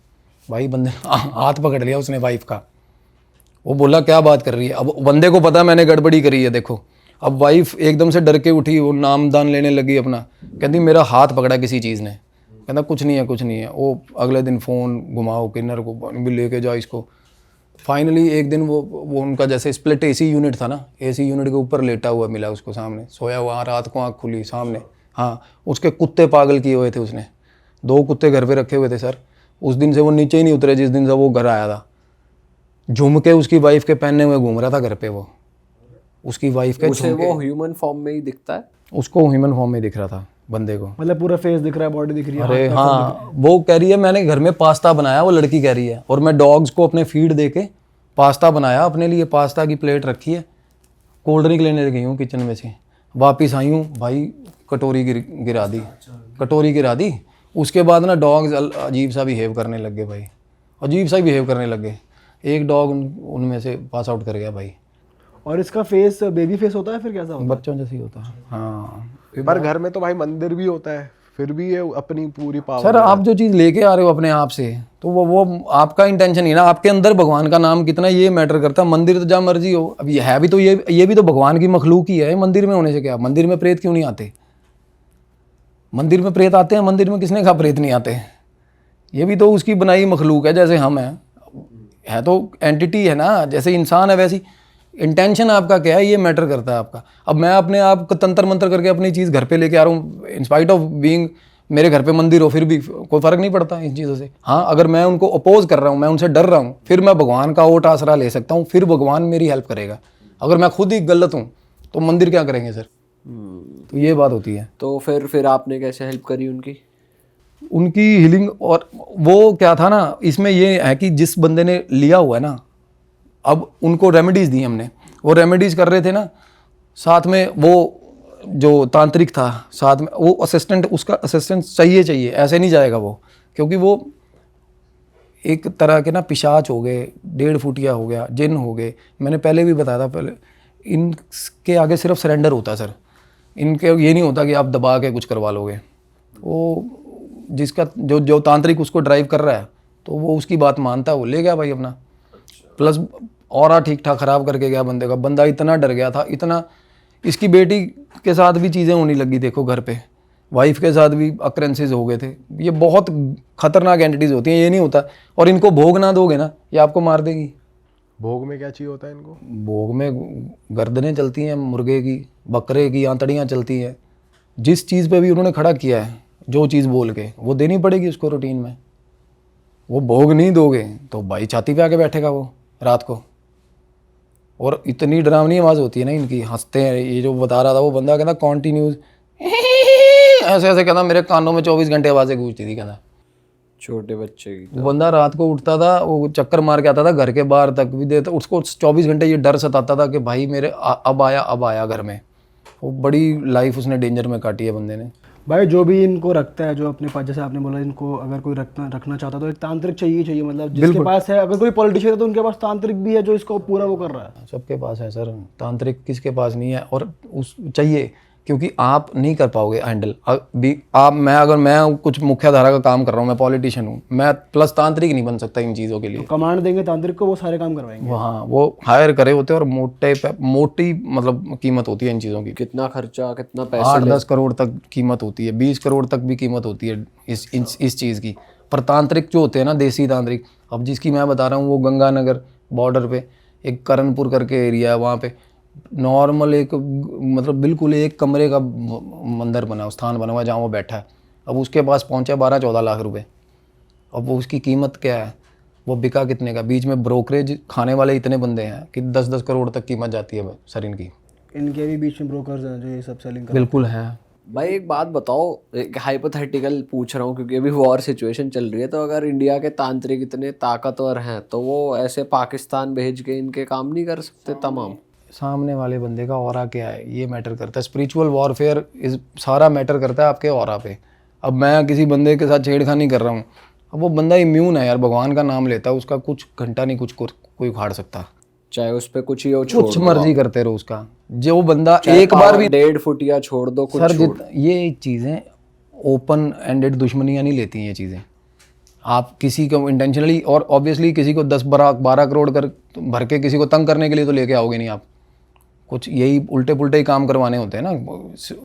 भाई बंदे ने हाथ पकड़ लिया उसने वाइफ का। वो बोला क्या बात कर रही है, अब बंदे को पता मैंने गड़बड़ी करी है देखो। अब वाइफ एकदम से डर के उठी, वो नाम दान लेने लगी अपना, कहती मेरा हाथ पकड़ा किसी चीज़ ने, कहता कुछ नहीं है कुछ नहीं है। वो अगले दिन फ़ोन घुमाओ, किन्नर को भी लेके जाओ इसको। फाइनली एक दिन वो उनका जैसे स्प्लिट एसी यूनिट था ना, एसी यूनिट के ऊपर लेटा हुआ मिला उसको, सामने सोया हुआ, रात को आँख खुली सामने। हाँ, उसके कुत्ते पागल किए हुए थे उसने, 2 कुत्ते घर पे रखे हुए थे सर। उस दिन से वो नीचे ही नहीं उतरे जिस दिन से वो घर आया था। झुमके उसकी वाइफ के पहने हुए घूम रहा था घर पे वो, उसकी वाइफ के उसे वो ह्यूमन फॉर्म में ही दिखता है, उसको ह्यूमन फॉर्म में दिख रहा था बंदे को। मतलब पूरा फेस दिख रहा है, बॉडी दिख रही है। अरे हाँ, वो कह रही है मैंने घर में पास्ता बनाया, वो लड़की कह रही है, और मैं डॉग्स को अपने फीड दे के पास्ता बनाया अपने लिए, पास्ता की प्लेट रखी है, कोल्ड ड्रिंक लेने गई हूँ किचन में से, वापिस आई हूँ भाई कटोरी गिरा दी, कटोरी गिरा दी। उसके बाद ना डॉग्स अजीब सा बिहेव करने लग गए भाई, अजीब सा बिहेव करने लग गए। एक डॉग उनमें से पास आउट कर गया भाई। और इसका फेस बेबी फेस होता है फिर कैसा होता है? बच्चों जैसे ही होता है। हाँ, पर घर में तो भाई मंदिर भी होता है, फिर भी ये अपनी पूरी पावर। सर आप जो चीज़ लेके आ रहे हो अपने आप से, तो वो आपका इंटेंशन ही ना, आपके अंदर भगवान का नाम कितना ये मैटर करता है। मंदिर तो जहाँ मर्जी हो, अब ये है भी तो ये भी तो भगवान की मखलूक ही है। मंदिर में होने से क्या, मंदिर में प्रेत क्यों नहीं आते? मंदिर में प्रेत आते हैं, मंदिर में किसने कहा प्रेत नहीं आते? ये भी तो उसकी बनाई मखलूक है, जैसे हम हैं, है तो एंटिटी है ना, जैसे इंसान है वैसी। इंटेंशन आपका क्या है ये मैटर करता है आपका। अब मैं अपने आप को तंत्र मंत्र करके अपनी चीज़ घर पे लेके आ रहा हूँ, इंस्पाइट ऑफ बीइंग मेरे घर पे मंदिर हो, फिर भी कोई फ़र्क नहीं पड़ता इन चीज़ों से। हाँ, अगर मैं उनको अपोज कर रहा हूँ, मैं उनसे डर रहा हूँ, फिर मैं भगवान का ओट आसरा ले सकता हूँ, फिर भगवान मेरी हेल्प करेगा। अगर मैं खुद ही गलत हूँ तो मंदिर क्या करेंगे सर? तो ये बात होती है। तो फिर आपने कैसे हेल्प करी उनकी हीलिंग? और वो क्या था ना, इसमें ये है कि जिस बंदे ने लिया हुआ है ना, अब उनको रेमेडीज़ दी हमने, वो रेमेडीज़ कर रहे थे ना, साथ में वो जो तांत्रिक था साथ में, वो असिस्टेंट, उसका असिस्टेंट चाहिए, ऐसे नहीं जाएगा वो, क्योंकि वो एक तरह के ना पिशाच हो गए, 1.5 फुटिया हो गया, जिन हो गए। मैंने पहले भी बताया था, पहले इनके आगे सिर्फ सरेंडर होता है सर, इनके ये नहीं होता कि आप दबा के कुछ करवा लोगे। वो जिसका जो तांत्रिक उसको ड्राइव कर रहा है, तो वो उसकी बात मानता है, वो ले गया भाई अपना। प्लस और ठीक ठाक ख़राब करके गया बंदे का। बंदा इतना डर गया था, इतना, इसकी बेटी के साथ भी चीज़ें होने लगी देखो घर पे, वाइफ के साथ भी अक्रेंसेस हो गए थे। ये बहुत खतरनाक एंटिटीज़ होती हैं, ये नहीं होता। और इनको भोग ना दोगे ना, ये आपको मार देगी। भोग में क्या चाहिए होता है इनको? भोग में गर्दनें चलती हैं मुर्गे की, बकरे की, आंतड़ियाँ चलती हैं। जिस चीज़ पे भी उन्होंने खड़ा किया है, जो चीज़ बोल के, वो देनी पड़ेगी उसको रूटीन में। वो भोग नहीं दोगे तो भाई छाती पे आके बैठेगा वो रात को। और इतनी डरावनी आवाज़ होती है ना इनकी, हंसते हैं। ये जो बता रहा था वो बंदा, कहता कॉन्टीन्यूस ऐसे ऐसे कहता, मेरे कानों में 24 घंटे आवाज़ें गूंजती थी। कहता छोटे बच्चे की। वो बंदा रात को उठता था, वो चक्कर मार के आता था घर के बाहर तक भी देता, उसको 24 घंटे ये डर सताता था कि भाई मेरे अब आया घर में। वो बड़ी लाइफ उसने डेंजर में काटी है बंदे ने। भाई जो भी इनको रखता है, जो अपने पास, जैसे आपने बोला इनको अगर कोई रखना चाहता है तो एक तांत्रिक चाहिए, मतलब जिसके पास है। अगर कोई पॉलिटिशियन है तो उनके पास तांत्रिक भी है जो इसको पूरा वो कर रहा है। सबके पास है सर, तांत्रिक किसके पास नहीं है। और उस चाहिए, क्योंकि आप नहीं कर पाओगे हैंडल। अगर मैं कुछ मुख्य धारा का काम कर रहा हूँ, मैं पॉलिटिशियन हूँ, मैं प्लस तांत्रिक नहीं बन सकता इन चीज़ों के लिए। कमांड देंगे तांत्रिक को, वो सारे काम करवाएंगे। वहाँ वो हायर करे होते हैं और मोटी मतलब कीमत होती है इन चीज़ों की। कितना खर्चा, कितना पैसे? 8-10 करोड़ तक कीमत होती है, 20 करोड़ तक भी कीमत होती है इस चीज़ की। पर तांत्रिक जो होते हैं ना, देसी तांत्रिक, अब जिसकी मैं बता रहा हूँ, वो गंगानगर बॉर्डर पे एक करणपुर करके एरिया है, वहाँ पे नॉर्मल एक मतलब बिल्कुल एक कमरे का मंदिर बना, स्थान बना हुआ जहाँ वो बैठा है। अब उसके पास पहुँचा 12-14 लाख रुपए। अब वो उसकी कीमत क्या है, वो बिका कितने का? बीच में ब्रोकरेज खाने वाले इतने बंदे हैं कि 10-10 करोड़ तक कीमत जाती है सर इनकी। इनके भी बीच में ब्रोकर्स हैं जो ये सब सेलिंग कर। बिल्कुल है भाई एक बात बताओ, एक हाइपोथेटिकल पूछ रहा हूँ क्योंकि अभी वॉर सिचुएशन चल रही है, तो अगर इंडिया के तांत्रिक इतने ताकतवर हैं तो वो ऐसे पाकिस्तान भेज के इनके काम नहीं कर सकते तमाम? सामने वाले बंदे का ऑरा क्या है ये मैटर करता है। स्पिरिचुअल वॉरफेयर इस सारा मैटर करता है आपके ऑरा पे। अब मैं किसी बंदे के साथ छेड़खानी कर रहा हूँ, अब वो बंदा इम्यून है यार, भगवान का नाम लेता है, उसका कुछ घंटा नहीं कुछ कोई उखाड़ सकता, चाहे उस पे कुछ ही हो, छोड़ कुछ दो मर्जी करते रहो उसका। जो बंदा एक बार भी 1.5 फुटिया छोड़ दो कुछ सर छोड़। ये चीज़ें ओपन एंडेड दुश्मनियाँ नहीं लेती हैं ये चीज़ें। आप किसी को इंटेंशनली और ऑब्वियसली किसी को 10-12 करोड़ कर भर के किसी को तंग करने के लिए तो लेके आओगे नहीं आप। कुछ यही उल्टे पुल्टे ही काम करवाने होते हैं ना।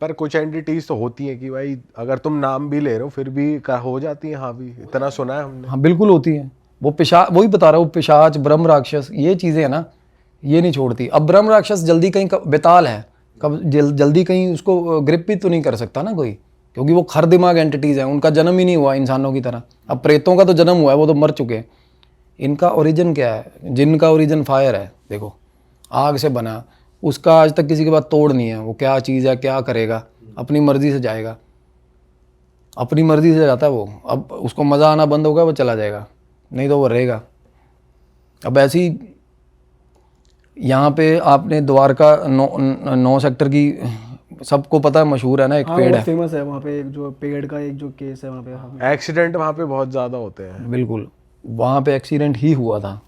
पर कुछ एंटिटीज तो होती हैं कि भाई अगर तुम नाम भी ले रहे हो फिर भी हो जाती हैं हावी, इतना सुना है हमने। हाँ बिल्कुल होती है। वो वही बता रहा हूँ, पिशाच, ब्रह्म राक्षस, ये चीज़ें है ना, ये नहीं छोड़ती। अब ब्रह्म राक्षस जल्दी कहीं बेताल है, कब जल्दी कहीं उसको ग्रिप भी तो नहीं कर सकता ना कोई, क्योंकि वो खर दिमाग एंटिटीज़ हैं, उनका जन्म ही नहीं हुआ इंसानों की तरह। अब प्रेतों का तो जन्म हुआ है, वो तो मर चुके हैं। इनका ओरिजिन क्या है? जिनका ओरिजिन फायर है, देखो आग से बना, उसका आज तक किसी के पास तोड़ नहीं है। वो क्या चीज़ है, क्या करेगा, अपनी मर्जी से जाएगा, अपनी मर्जी से जाता है वो। अब उसको मज़ा आना बंद होगा वो चला जाएगा, नहीं तो वो रहेगा। अब ऐसी यहाँ पे आपने द्वारका 9 सेक्टर की सबको पता है, मशहूर है ना, एक पेड़ है फेमस है वहाँ पे, एक जो पेड़ का एक जो केस है वहाँ पे। एक्सीडेंट वहाँ पे बहुत ज्यादा होते हैं। बिल्कुल, वहाँ पे एक्सीडेंट ही हुआ था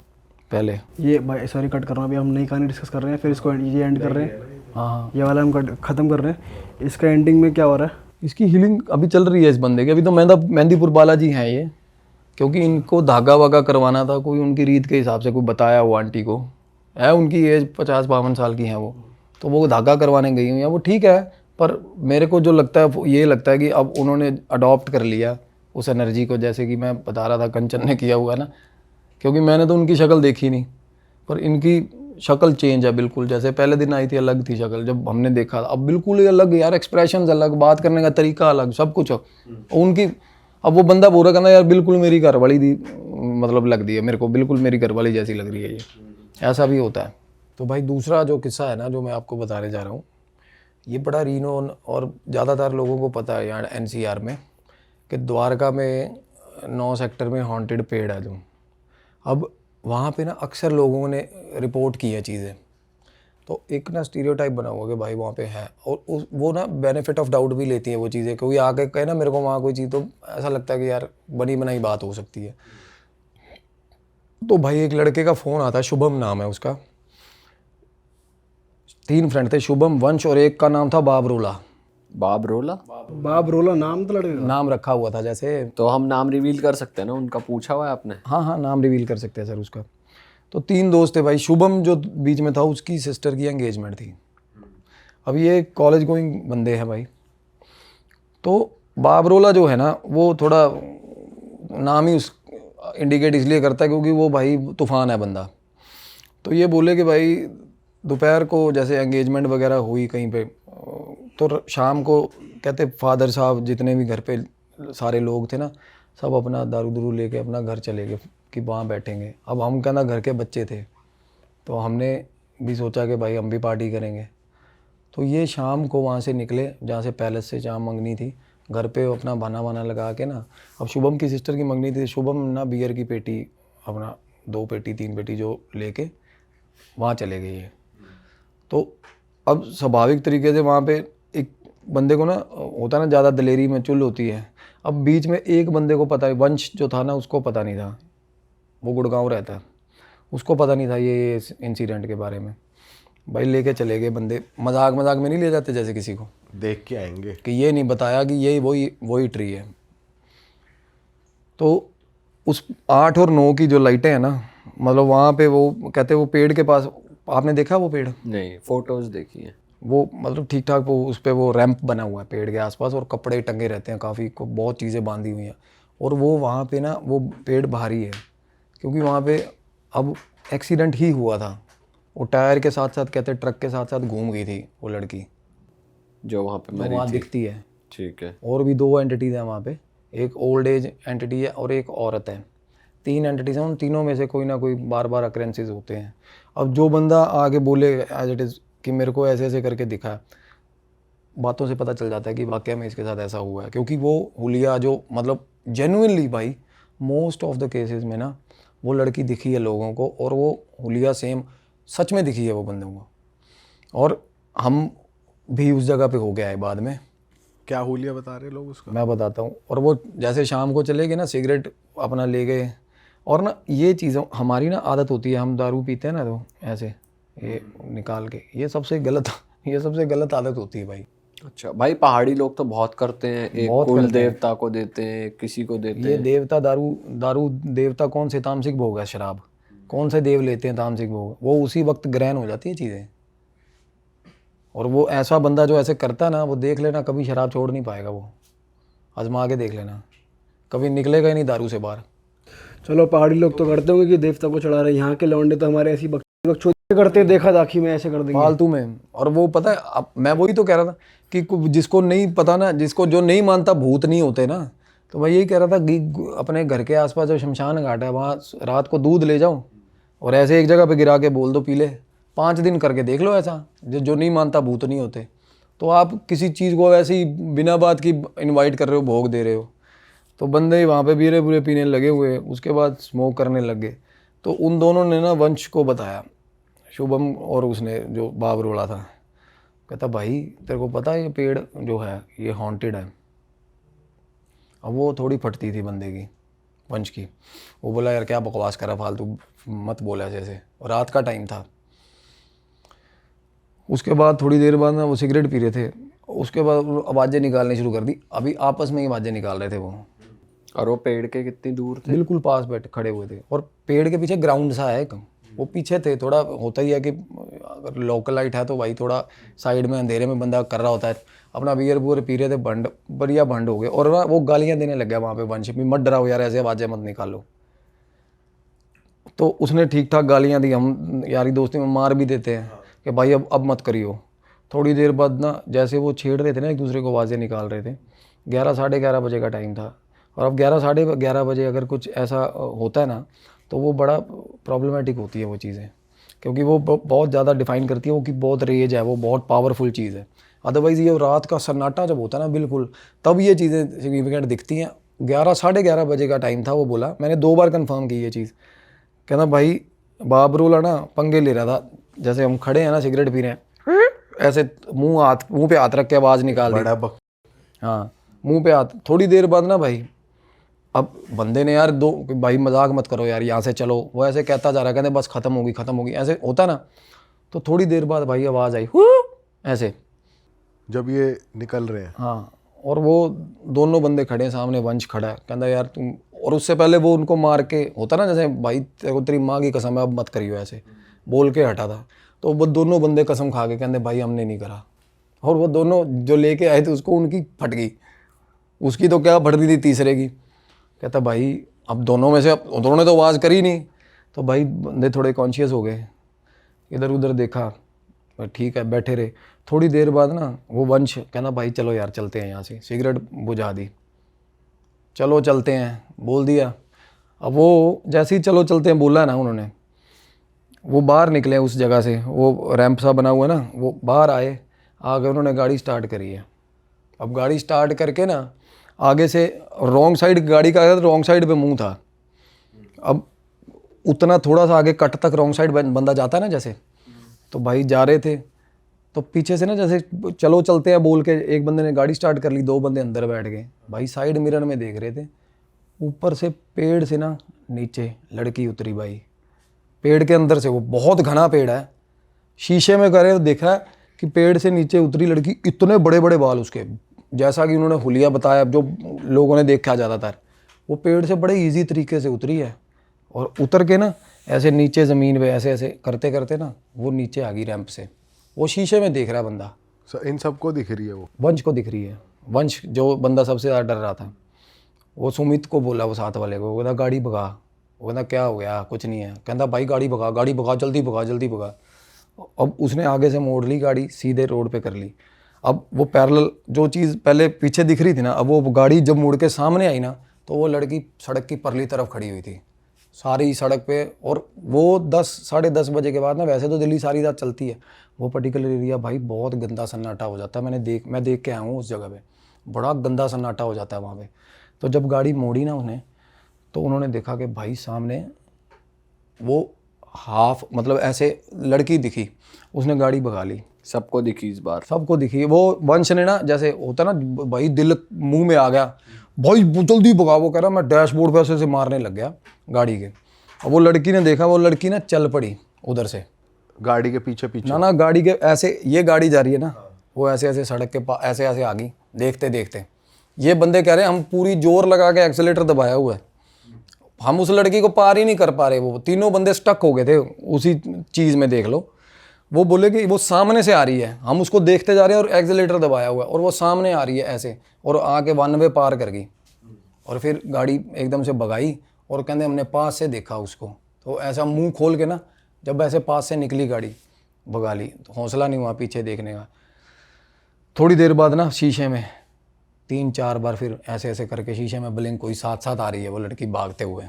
पहले। ये भाई सॉरी कट करना, अभी हम नई कहानी डिस्कस कर रहे हैं, फिर इसको ये एंड कर रहे हैं। हाँ, ये वाला हम ख़त्म कर रहे हैं। इसका एंडिंग में क्या हो रहा है? इसकी हीलिंग अभी चल रही है इस बंदे की। अभी तो मेहंदीपुर बालाजी हैं ये, क्योंकि इनको धागा वागा करवाना था, कोई उनकी रीत के हिसाब से कोई बताया वो आंटी को है, उनकी एज 50-52 साल की है वो, तो वो धागा करवाने गई हुई है। वो ठीक है, पर मेरे को जो लगता है ये लगता है कि अब उन्होंने अडॉप्ट कर लिया उस एनर्जी को, जैसे कि मैं बता रहा था कंचन ने किया हुआ ना। क्योंकि मैंने तो उनकी शक्ल देखी नहीं, पर इनकी शक्ल चेंज है बिल्कुल। जैसे पहले दिन आई थी अलग थी शक्ल, जब हमने देखा अब बिल्कुल ही अलग यार, एक्सप्रेशंस अलग, बात करने का तरीका अलग, सब कुछ उनकी। अब वो बंदा बोल रहा कहना यार बिल्कुल मेरी घरवाली दी, मतलब लग दी है मेरे को, बिल्कुल मेरी घरवाली जैसी लग रही है ये, ऐसा भी होता है। तो भाई दूसरा जो किस्सा है ना, जो मैं आपको बताने जा रहा हूँ, ये बड़ा रीनोन और ज़्यादातर लोगों को पता है यहाँ NCR में, कि द्वारका में 9 सेक्टर में हॉन्टेड पेड़ है जो। अब वहाँ पे ना अक्सर लोगों ने रिपोर्ट की है चीज़ें, तो एक ना स्टीरियोटाइप बना हुआ कि भाई वहाँ पे है, और वो ना बेनिफिट ऑफ डाउट भी लेती है वो चीज़ें। क्योंकि आके कहे ना मेरे को वहाँ कोई चीज़, तो ऐसा लगता है कि यार बनी बनाई बात हो सकती है। तो भाई एक लड़के का फ़ोन आता है, शुभम नाम है उसका, 3 फ्रेंड थे, शुभम, वंश और एक का नाम था बाबरोला। बाबरोला नाम तो लड़के का नाम रखा हुआ था जैसे। तो हम नाम रिवील कर सकते हैं ना, उनका पूछा हुआ है आपने? हाँ, नाम रिवील कर सकते हैं सर उसका। तो 3 दोस्त थे भाई। शुभम जो बीच में था, उसकी सिस्टर की एंगेजमेंट थी। अब ये कॉलेज गोइंग बंदे हैं भाई। तो बाबरोला जो है ना, वो थोड़ा नाम ही उस इंडिकेट इसलिए करता है क्योंकि वो भाई तूफान है बंदा। तो ये बोले कि भाई दोपहर को जैसे एंगेजमेंट वगैरह हुई कहीं पे, तो शाम को कहते फादर साहब जितने भी घर पे सारे लोग थे ना, सब अपना दारू दूरू लेके अपना घर चले गए कि वहाँ बैठेंगे। अब हम कहना घर के बच्चे थे, तो हमने भी सोचा कि भाई हम भी पार्टी करेंगे। तो ये शाम को वहाँ से निकले जहाँ से पैलेस से जहाँ मंगनी थी, घर पे अपना बहाना वाना लगा के ना, अब शुभम की सिस्टर की मंगनी थी, शुभम ना बियर की पेटी अपना 2 पेटी 3 पेटी जो लेके वहाँ चले गए ये। तो अब स्वाभाविक तरीके से वहाँ पे एक बंदे को ना होता ना ज़्यादा दलेरी में चुल होती है। अब बीच में एक बंदे को पता है, वंश जो था ना उसको पता नहीं था, वो गुड़गांव रहता है, उसको पता नहीं था ये इंसिडेंट के बारे में। भाई लेके चले गए बंदे, मजाक मजाक में नहीं ले जाते जैसे किसी को, देख के आएंगे कि ये नहीं बताया कि ये वही ट्री है। तो उस 8 और 9 की जो लाइटें हैं ना, मतलब वहाँ पे वो कहते वो पेड़ के पास, आपने देखा वो पेड़? नहीं, फोटोज देखी है। वो मतलब ठीक ठाक वो उस पर वो रैंप बना हुआ है पेड़ के आसपास, और कपड़े टंगे रहते हैं काफ़ी, बहुत चीज़ें बांधी हुई हैं। और वो वहाँ पे ना वो पेड़ भारी है, क्योंकि वहाँ पे अब एक्सीडेंट ही हुआ था। वो टायर के साथ साथ कहते ट्रक के साथ साथ घूम गई थी वो लड़की, जो वहाँ पे जो मरी वहाँ थी। दिखती है। ठीक है। और भी 2 एंटिटीज़ हैं वहाँ पे, एक ओल्ड एज एंटिटी है और एक औरत है। 3 एंटिटीज़ हैं, उन तीनों में से कोई ना कोई बार बार अक्रेंसेस होते हैं। अब जो बंदा आगे बोले एज इट इज़ कि मेरे को ऐसे ऐसे करके दिखा, बातों से पता चल जाता है कि वाकई में इसके साथ ऐसा हुआ है। क्योंकि वो हुलिया जो मतलब जेन्युइनली भाई मोस्ट ऑफ द केसेस में ना वो लड़की दिखी है लोगों को, और वो हुलिया सेम सच में दिखी है वो बंदे को। और हम भी उस जगह पे हो गया है बाद में, क्या हुलिया बता रहे लोग उसका? मैं बताता हूँ। और वो जैसे शाम को चले गए ना, सिगरेट अपना ले गए। और ना ये चीज़ों हमारी ना आदत होती है, हम दारू पीते हैं ना तो ऐसे ये निकाल के, ये सबसे गलत आदत होती है भाई। अच्छा भाई, पहाड़ी लोग तो बहुत करते हैं, एक बहुत कुल करते हैं। देवता को देते हैं, किसी को देते ये हैं। देवता दारू देवता कौन से तामसिक भोग है, शराब कौन से देव लेते हैं तामसिक भोग, वो उसी वक्त ग्रहण हो जाती है चीज़ें। और वो ऐसा बंदा जो ऐसे करता है ना, वो देख लेना कभी शराब छोड़ नहीं पाएगा, वो आजमा के देख लेना, कभी निकलेगा ही नहीं दारू से बाहर। चलो पहाड़ी लोग तो करते होंगे कि देवता को चढ़ा रहे, यहाँ के लौंडे तो हमारे ऐसी बकचोदी करते हैं, देखा दाखी में ऐसे कर देंगे फालतू में। और वो पता है, अब मैं वही तो कह रहा था कि जिसको नहीं पता ना, जिसको जो नहीं मानता भूत नहीं होते ना, तो मैं यही कह रहा था कि अपने घर के आसपास जो शमशान घाट है वहाँ रात को दूध ले जाओ और ऐसे एक जगह पे गिरा के बोल दो पी ले, 5 दिन करके देख लो ऐसा। जो नहीं मानता भूत नहीं होते, तो आप किसी चीज़ को ऐसे ही बिना बात की इनवाइट कर रहे हो, भोग दे रहे हो, तो बंदे वहाँ पे बीरे बुरे पीने लगे हुए, उसके बाद स्मोक करने लग गए। तो उन दोनों ने ना वंश को बताया, शुभम और उसने जो बाब रोड़ा था, कहता भाई तेरे को पता है ये पेड़ जो है ये हॉन्टेड है। अब वो थोड़ी फटती थी बंदे की, वंश की। वो बोला यार क्या बकवास करा, फालतू मत बोला जैसे, और रात का टाइम था। उसके बाद थोड़ी देर बाद ना वो सिगरेट पी रहे थे, उसके बाद आवाज़ें निकालनी शुरू कर दी, अभी आपस में ही आवाज़ें निकाल रहे थे वो। और वो पेड़ के कितनी दूर थे? बिल्कुल पास बैठे खड़े हुए थे, और पेड़ के पीछे ग्राउंड सा है, वो पीछे थे। थोड़ा होता ही है कि अगर लोकल लाइट है तो भाई थोड़ा साइड में अंधेरे में बंदा कर रहा होता है अपना बियर बुयर पी रहे थे, भंड बढ़िया भंड हो गए। और ना वो गालियां देने लग गया वहाँ पे वंश भी, मत डराओ यार, ऐसे आवाज़ें मत निकालो। तो उसने ठीक ठाक गालियाँ दी, हम यारी दोस्ती में मार भी देते हैं कि भाई अब मत करियो। थोड़ी देर बाद ना जैसे वो छेड़ रहे थे ना, एक दूसरे को आवाज़ें निकाल रहे थे, 11 साढ़े 11 बजे का टाइम था। और अब 11 साढ़े 11 बजे अगर कुछ ऐसा होता है ना, तो वो बड़ा प्रॉब्लमेटिक होती है वो चीज़ें, क्योंकि वो बहुत ज़्यादा डिफाइन करती है वो कि बहुत रेज है, वो बहुत पावरफुल चीज़ है। अदरवाइज़ ये रात का सन्नाटा जब होता है ना बिल्कुल, तब ये चीज़ें सिग्निफिकेंट दिखती हैं। 11 साढ़े 11 बजे का टाइम था, वो बोला, मैंने 2 बार कंफर्म की ये चीज़। कहना भाई बाबरूला ना पंगे ले रहा था, जैसे हम खड़े हैं ना सिगरेट पी रहे हैं, ऐसे मुंह पे हाथ रख के आवाज़ निकाल दी। हाँ, मुंह पे हाथ। थोड़ी देर बाद ना भाई, अब बंदे ने यार भाई मजाक मत करो यार, यहाँ से चलो, वो ऐसे कहता जा रहा है, कहते बस खत्म होगी ऐसे होता ना। तो थोड़ी देर बाद भाई आवाज़ आई ऐसे, जब ये निकल रहे हैं। हाँ, और वो दोनों बंदे खड़े हैं सामने, वंश खड़ा है, कहता यार तुम, और उससे पहले वो उनको मार के होता ना जैसे भाई तेरे को तेरी माँ की कसम है अब मत करियो, ऐसे बोल के हटा था। तो वो दोनों बंदे कसम खा के कहते भाई हमने नहीं करा। और वो दोनों जो लेके आए थे उसको उनकी फट गई, उसकी तो क्या फट रही थी तीसरे की। कहता भाई अब दोनों में से, अब दोनों ने तो आवाज़ करी नहीं, तो भाई बंदे थोड़े कॉन्शियस हो गए। इधर उधर देखा, ठीक है बैठे रहे। थोड़ी देर बाद ना वो वंश कहना भाई चलो यार चलते हैं यहाँ से, सिगरेट बुझा दी, चलो चलते हैं बोल दिया। अब वो जैसे ही चलो चलते हैं बोला ना उन्होंने, वो बाहर निकले उस जगह से, वो रैंप सा बना हुआ है ना, वो बाहर आए, आगे उन्होंने गाड़ी स्टार्ट करी है। अब गाड़ी स्टार्ट करके ना आगे से रॉन्ग साइड गाड़ी का रॉन्ग साइड पे मुंह था। अब उतना थोड़ा सा आगे कट तक रॉन्ग साइड बंदा जाता है ना जैसे, तो भाई जा रहे थे तो पीछे से ना जैसे चलो चलते हैं बोल के एक बंदे ने गाड़ी स्टार्ट कर ली, 2 बंदे अंदर बैठ गए। भाई साइड मिरर में देख रहे थे, ऊपर से पेड़ से ना नीचे लड़की उतरी भाई, पेड़ के अंदर से, वो बहुत घना पेड़ है, शीशे में करे तो देखा कि पेड़ से नीचे उतरी लड़की, इतने बड़े बड़े बाल उसके, जैसा कि उन्होंने हुलिया बताया जो लोगों ने देखा ज़्यादातर, वो पेड़ से बड़े इजी तरीके से उतरी है। और उतर के ना ऐसे नीचे ज़मीन पे ऐसे ऐसे करते करते ना वो नीचे आ गई रैंप से। वो शीशे में देख रहा है बंदा, इन सबको दिख रही है वो? वंश को दिख रही है। वंश जो बंदा सबसे ज़्यादा डर रहा था, वो सुमित को बोला, वो साथ वाले को, कहता गाड़ी भगा। वो कहता क्या हो गया, कुछ नहीं है। कहता भाई गाड़ी भगा, जल्दी भगा जल्दी भगा। अब उसने आगे से मोड़ ली गाड़ी, सीधे रोड पे कर ली। अब वो पैरेलल जो चीज़ पहले पीछे दिख रही थी ना, अब वो गाड़ी जब मुड़ के सामने आई ना, तो वो लड़की सड़क की परली तरफ खड़ी हुई थी, सारी सड़क पे। और वो 10 साढ़े 10 बजे के बाद ना, वैसे तो दिल्ली सारी रात चलती है, वो पर्टिकुलर एरिया भाई बहुत गंदा सन्नाटा हो जाता है। मैं देख के आया हूँ उस जगह पे, बड़ा गंदा सन्नाटा हो जाता है वहाँ पे। तो जब गाड़ी मोड़ी ना उन्हें, तो उन्होंने देखा कि भाई सामने वो हाफ मतलब ऐसे लड़की दिखी, उसने गाड़ी भगा ली। सबको दिखी इस बार? सबको दिखी। वो वंश ने ना जैसे होता ना भाई, दिल मुंह में आ गया, भाई जल्दी भगा। वो कह रहा मैं डैशबोर्ड पे ऐसे मारने लग गया गाड़ी के। अब वो लड़की ने देखा, वो लड़की ना चल पड़ी उधर से, गाड़ी के पीछे पीछे ना गाड़ी के ऐसे, ये गाड़ी जा रही है ना, वो ऐसे ऐसे सड़क के पास ऐसे ऐसे आ गई। देखते देखते ये बंदे कह रहे हैं हम पूरी जोर लगा के एक्सीलेटर दबाया हुआ है, हम उस लड़की को पार ही नहीं कर पा रहे। वो तीनों बंदे स्टक हो गए थे उसी चीज़ में, देख लो। वो बोले कि वो सामने से आ रही है, हम उसको देखते जा रहे हैं और एक्सीलेटर दबाया हुआ है, और वो सामने आ रही है ऐसे, और आके 1 वे पार कर गई। और फिर गाड़ी एकदम से भगाई, और कहते हमने पास से देखा उसको, तो ऐसा मुंह खोल के ना, जब ऐसे पास से निकली गाड़ी भगा ली। तो हौसला नहीं हुआ पीछे देखने का। थोड़ी देर बाद ना शीशे में 3-4 बार फिर ऐसे ऐसे करके शीशे में ब्लिंक हुई, साथ साथ आ रही है वो लड़की भागते हुए,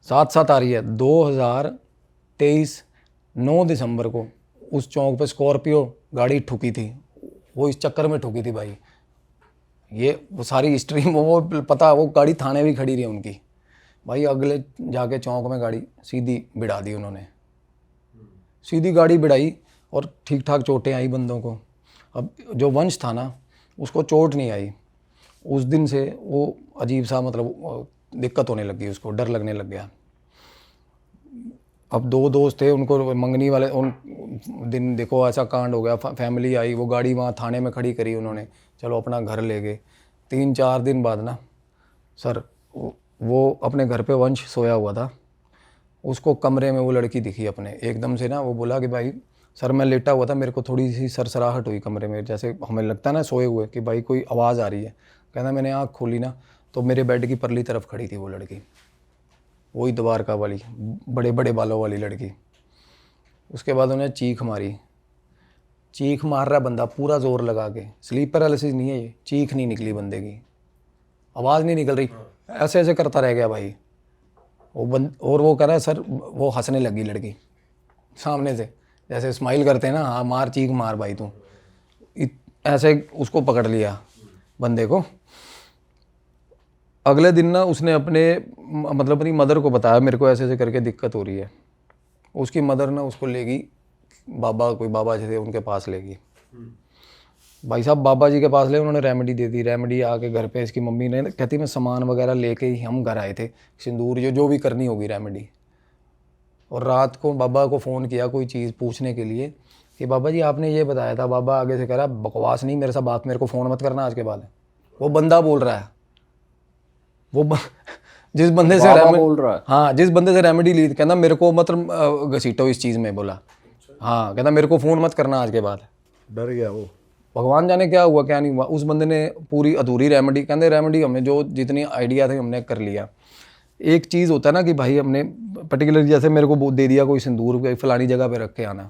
साथ साथ आ रही है। 2023 9 दिसंबर को उस चौक पे स्कॉर्पियो गाड़ी ठुकी थी, वो इस चक्कर में ठुकी थी भाई। ये वो सारी हिस्ट्री वो पता, वो गाड़ी थाने भी खड़ी रही उनकी भाई। अगले जाके चौक में गाड़ी सीधी बिड़ा दी उन्होंने, सीधी गाड़ी बिड़ाई, और ठीक ठाक चोटें आई बंदों को। अब जो वंश था ना, उसको चोट नहीं आई। उस दिन से वो अजीब सा मतलब दिक्कत होने लगी, उसको डर लगने लग गया। अब 2 दोस्त थे, उनको मंगनी वाले उन दिन देखो ऐसा कांड हो गया, फैमिली आई, वो गाड़ी वहाँ थाने में खड़ी करी उन्होंने, चलो अपना घर ले गए। 3-4 दिन बाद ना सर, वो अपने घर पे वंश सोया हुआ था, उसको कमरे में वो लड़की दिखी अपने। एकदम से ना वो बोला कि भाई सर मैं लेटा हुआ था, मेरे को थोड़ी सी सरसराहट हुई कमरे में, जैसे हमें लगता है ना सोए हुए कि भाई कोई आवाज़ आ रही है। कहना मैंने आँख खोली ना, तो मेरे बेड की परली तरफ खड़ी थी वो लड़की, वही द्वारका वाली बड़े बड़े बालों वाली लड़की। उसके बाद उन्हें चीख मारी, चीख मार रहा बंदा पूरा जोर लगा के, स्लीप पैरालिसिस नहीं है ये, चीख नहीं निकली बंदे की, आवाज़ नहीं निकल रही, ऐसे ऐसे करता रह गया भाई वो और वो कह रहा है सर, वो हंसने लगी लड़की सामने से, जैसे स्माइल करते हैं ना, हाँ मार चीख मार भाई तू, ऐसे उसको पकड़ लिया बंदे को। अगले दिन ना उसने अपने मतलब अपनी मदर को बताया, मेरे को ऐसे ऐसे करके दिक्कत हो रही है। उसकी मदर ना उसको ले गई बाबा, कोई बाबा जी थे उनके पास ले गई। भाई साहब बाबा जी के पास ले, उन्होंने रेमेडी दे दी। रेमेडी आके घर पे इसकी मम्मी ने कहती मैं सामान वगैरह लेके ही हम घर आए थे, सिंदूर जो भी करनी होगी रेमेडी। और रात को बाबा को फ़ोन किया कोई चीज़ पूछने के लिए कि बाबा जी आपने ये बताया था। बाबा आगे से कह रहा बकवास नहीं मेरे साथ बात, मेरे को फ़ोन मत करना आज के बाद। वो बंदा बोल रहा है, जिस बंदे से बोल रहा है, हाँ जिस बंदे से रेमेडी ली, कहना मेरे को मतलब घसीटो इस चीज़ में, बोला हाँ, कहना मेरे को फ़ोन मत करना आज के बाद। डर गया वो, भगवान जाने क्या हुआ क्या नहीं हुआ। उस बंदे ने पूरी अधूरी रेमेडी, कहते रेमेडी हमने जो जितनी आइडिया थे हमने कर लिया। एक चीज़ होता है ना कि भाई हमने पर्टिकुलर जैसे मेरे को दे दिया कोई सिंदूर कोई फलानी जगह पे रख के आना,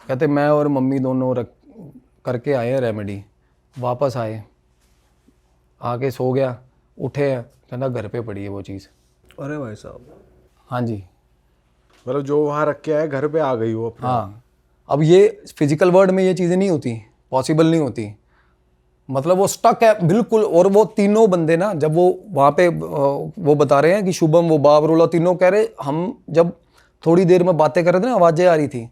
कहते मैं और मम्मी दोनों रख करके आए हैं रेमेडी, वापस आए आके सो गया, उठे हैं कहना घर पे पड़ी है वो चीज़। अरे भाई साहब, हाँ जी, मतलब जो वहाँ रख के आए घर पे आ गई वो अपने। हाँ। अब ये फिजिकल वर्ल्ड में ये चीज़ें नहीं होती, पॉसिबल नहीं होती, मतलब वो स्टक है बिल्कुल। और वो तीनों बंदे ना जब वो वहाँ पे वो बता रहे हैं कि शुभम वो बाबरोला तीनों कह रहे, हम जब थोड़ी देर में बातें कर रहे थे ना आवाज़ें आ रही थी,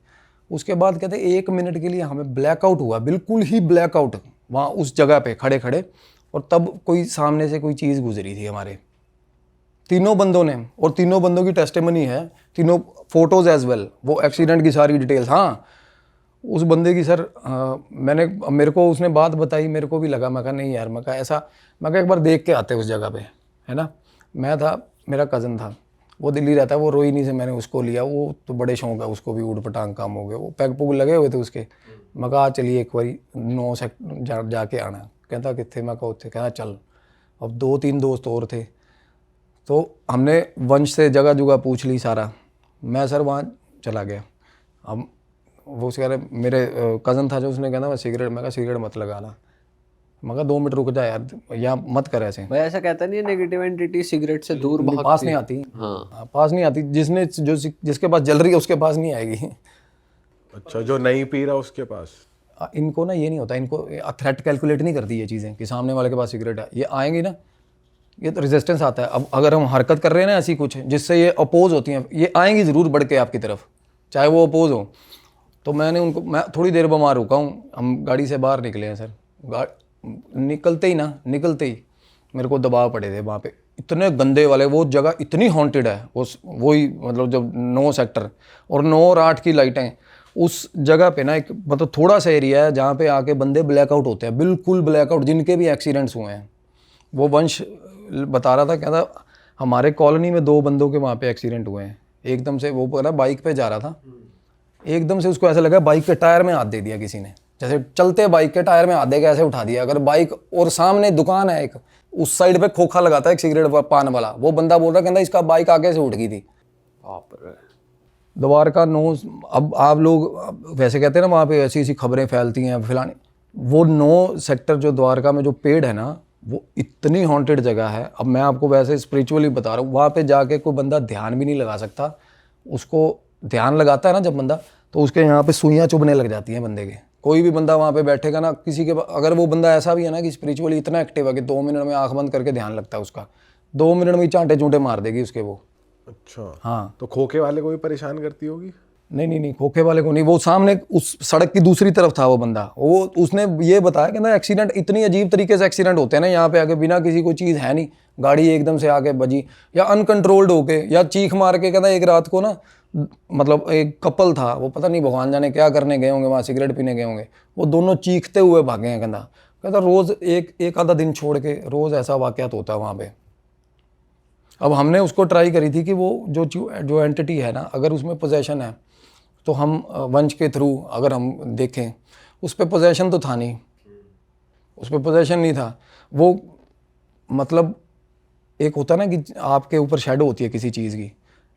उसके बाद कहते 1 मिनट के लिए हमें ब्लैकआउट हुआ, बिल्कुल ही ब्लैकआउट वहाँ उस जगह पे खड़े खड़े। और तब कोई सामने से कोई चीज़ गुजरी थी हमारे तीनों बंदों ने, और तीनों बंदों की टेस्टिमनी है, तीनों फोटोज एज वेल, वो एक्सीडेंट की सारी डिटेल्स। हाँ उस बंदे की सर मेरे को उसने बात बताई, मेरे को भी लगा, मैं कहा नहीं यार, मैं कहा ऐसा, मैं कहा एक बार देख के आते उस जगह पे, है ना। मैं था, मेरा कज़न था, वो दिल्ली रहता है, वो रोहिणी से मैंने उसको लिया, वो तो बड़े शौक है उसको भी, ऊट पटांग काम हो गए, वो पैग पुग लगे हुए थे उसके। मैं कहा चलिए एक बारी 9 सेक्टर जाके आना, कहता कितने, मैं कहा उत्थे, कहता चल। अब 2-3 दोस्त और थे, तो हमने वंश से जगह जुगह पूछ ली सारा, मैं सर वहाँ चला गया। अब वो कह रहे, मेरे कज़न था जो, उसने कहना मैं सिगरेट, मैं कहा सिगरेट मत लगाना, मैं कहा 2 मिनट रुक जा यार, या मत कर ऐसे। भाई ऐसा कहता नहीं है नेगेटिव एंटिटी सिगरेट से दूर भागती पास नहीं आती, हाँ पास नहीं आती, जिसके पास जल रही है उसके पास नहीं आएगी। अच्छा, जो नहीं पी रहा उसके पास। इनको ना ये नहीं होता, इनको थ्रेट कैलकुलेट नहीं करती ये चीज़ें कि सामने वाले के पास सिगरेट है, ये आएंगी ना, ये तो रेजिस्टेंस आता है। अब अगर हम हरकत कर रहे हैं ना ऐसी कुछ जिससे ये अपोज होती हैं, ये आएंगी ज़रूर बढ़ के आपकी तरफ, चाहे वो अपोज हो। तो मैं थोड़ी देर बीमार रुका हूँ, हम गाड़ी से बाहर निकले हैं सर, निकलते ही मेरे को दबाव पड़े थे वहाँ पे, इतने गंदे वाले, वो जगह इतनी हॉन्टेड है, वही मतलब जब 9 सेक्टर और 9 और 8 की लाइटें, उस जगह पे ना एक मतलब थोड़ा सा एरिया है जहाँ पे आके बंदे ब्लैकआउट होते हैं, बिल्कुल ब्लैकआउट, जिनके भी एक्सीडेंट्स हुए हैं। वो वंश बता रहा था, कहता हमारे कॉलोनी में 2 बंदों के वहाँ पे एक्सीडेंट हुए हैं, एकदम से वो पता बाइक पे जा रहा था, एकदम से उसको ऐसा लगा बाइक के टायर में हाथ दे दिया किसी ने, जैसे चलते बाइक के टायर में हाथ दे के ऐसे उठा दिया। अगर बाइक और सामने दुकान है एक, उस साइड पे खोखा लगाता है एक सिगरेट पान वाला, वो बंदा बोल रहा कहता इसका बाइक आगे से उठ गई थी। द्वारका 9, अब आप लोग वैसे कहते हैं ना वहाँ पे ऐसी ऐसी खबरें फैलती हैं फैलानी, वो 9 सेक्टर जो द्वारका में जो पेड़ है ना, वो इतनी हॉन्टेड जगह है। अब मैं आपको वैसे स्पिरिचुअली बता रहा हूँ, वहाँ पे जाके कोई बंदा ध्यान भी नहीं लगा सकता। उसको ध्यान लगाता है ना जब बंदा, तो उसके यहाँ पे सुइयाँ चुभने लग जाती हैं बंदे के। कोई भी बंदा वहाँ पे बैठेगा ना, किसी के अगर वो बंदा ऐसा भी है ना कि स्पिरिचुअली इतना एक्टिव है कि 2 मिनट में आँख बंद करके ध्यान लगता है उसका, 2 मिनट में ही चांटे चूंटे मार देगी उसके वो। अच्छा, हाँ। तो खोखे वाले को भी परेशान करती होगी। नहीं, खोखे वाले को नहीं, वो सामने उस सड़क की दूसरी तरफ था वो बंदा, वो उसने ये बताया कि ना एक्सीडेंट इतनी अजीब तरीके से एक्सीडेंट होते हैं ना यहाँ पे आके, बिना किसी कोई चीज़ है नहीं, गाड़ी एकदम से आके बजी, या अनकंट्रोल्ड होके, या चीख मार के। कहता एक रात को ना, मतलब एक कपल था, वो पता नहीं भगवान जाने क्या करने गए होंगे, वहाँ सिगरेट पीने गए होंगे, वो दोनों चीखते हुए भागे हैं। कहता रोज़ एक आधा दिन छोड़ के रोज़ ऐसा वाक़यात होता है वहाँ पे। अब हमने उसको ट्राई करी थी कि वो जो एंटिटी है ना, अगर उसमें पोजेशन है तो हम वंश के थ्रू अगर हम देखें, उस पर पोजेशन तो था नहीं, उस पर पोजेशन नहीं था। वो मतलब एक होता ना कि आपके ऊपर शैडो होती है किसी चीज़ की,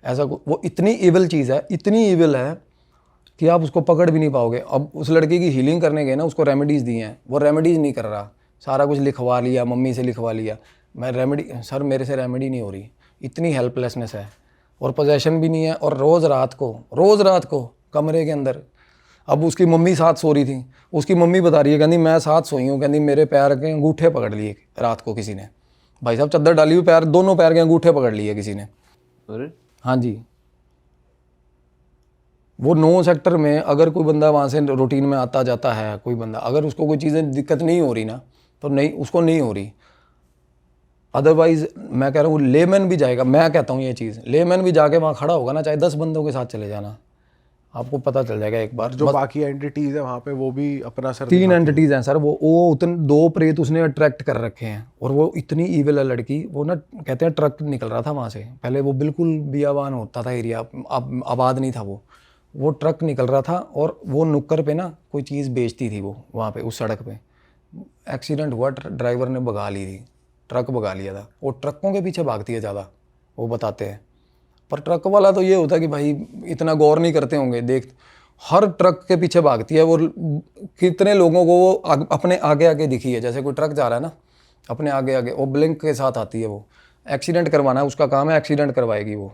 ऐसा वो इतनी इविल चीज़ है, इतनी इविल है कि आप उसको पकड़ भी नहीं पाओगे। अब उस लड़के की हीलिंग करने गए ना, उसको रेमेडीज़ दी हैं, वो रेमेडीज़ नहीं कर रहा, सारा कुछ लिखवा लिया, मम्मी से लिखवा लिया, मैं रेमेडी सर मेरे से रेमेडी नहीं हो रही, इतनी हेल्पलेसनेस है, और पोजेशन भी नहीं है। और रोज़ रात को कमरे के अंदर, अब उसकी मम्मी साथ सो रही थी, उसकी मम्मी बता रही है, कहती मैं साथ सोई हूँ, कहती मेरे पैर के अंगूठे पकड़ लिए रात को किसी ने, भाई साहब चद्दर डाली हुई, पैर दोनों पैर के अंगूठे पकड़ लिए किसी ने। अरे हाँ जी, वो 9 सेक्टर में अगर कोई बंदा वहाँ से रूटीन में आता जाता है, कोई बंदा अगर उसको कोई चीज़ें दिक्कत नहीं हो रही ना, तो नहीं, उसको नहीं हो रही। अदरवाइज़ मैं कह रहा हूँ लेमैन भी जाएगा, मैं कहता हूँ ये चीज़, लेमैन भी जाके वहाँ खड़ा होगा ना, चाहे 10 बंदों के साथ चले जाना, आपको पता चल जाएगा एक बार। जो बाकी एंटिटीज है वहाँ पे वो भी अपना सर 3 एंटिटीज़ हैं सर, वो उतने 2 प्रेत उसने अट्रैक्ट कर रखे हैं, और वो इतनी ईविल है लड़की। वो ना कहते हैं ट्रक निकल रहा था वहाँ से, पहले वो बिल्कुल बियाबान होता था एरिया, अब आबाद नहीं था वो ट्रक निकल रहा था, और वो नुक्कर पे ना कोई चीज़ बेचती थी वो वहाँ पे उस सड़क पे। एक्सीडेंट हुआ, ड्राइवर ने भगा ली थी, ट्रक भगा लिया था। वो ट्रकों के पीछे भागती है ज़्यादा, वो बताते हैं। पर ट्रक वाला तो ये होता है कि भाई इतना गौर नहीं करते होंगे, देख हर ट्रक के पीछे भागती है वो, कितने लोगों को वो अपने आगे आगे दिखी है। जैसे कोई ट्रक जा रहा है ना अपने आगे आगे, वो ब्लिंक के साथ आती है, वो एक्सीडेंट करवाना है उसका काम है, एक्सीडेंट करवाएगी वो।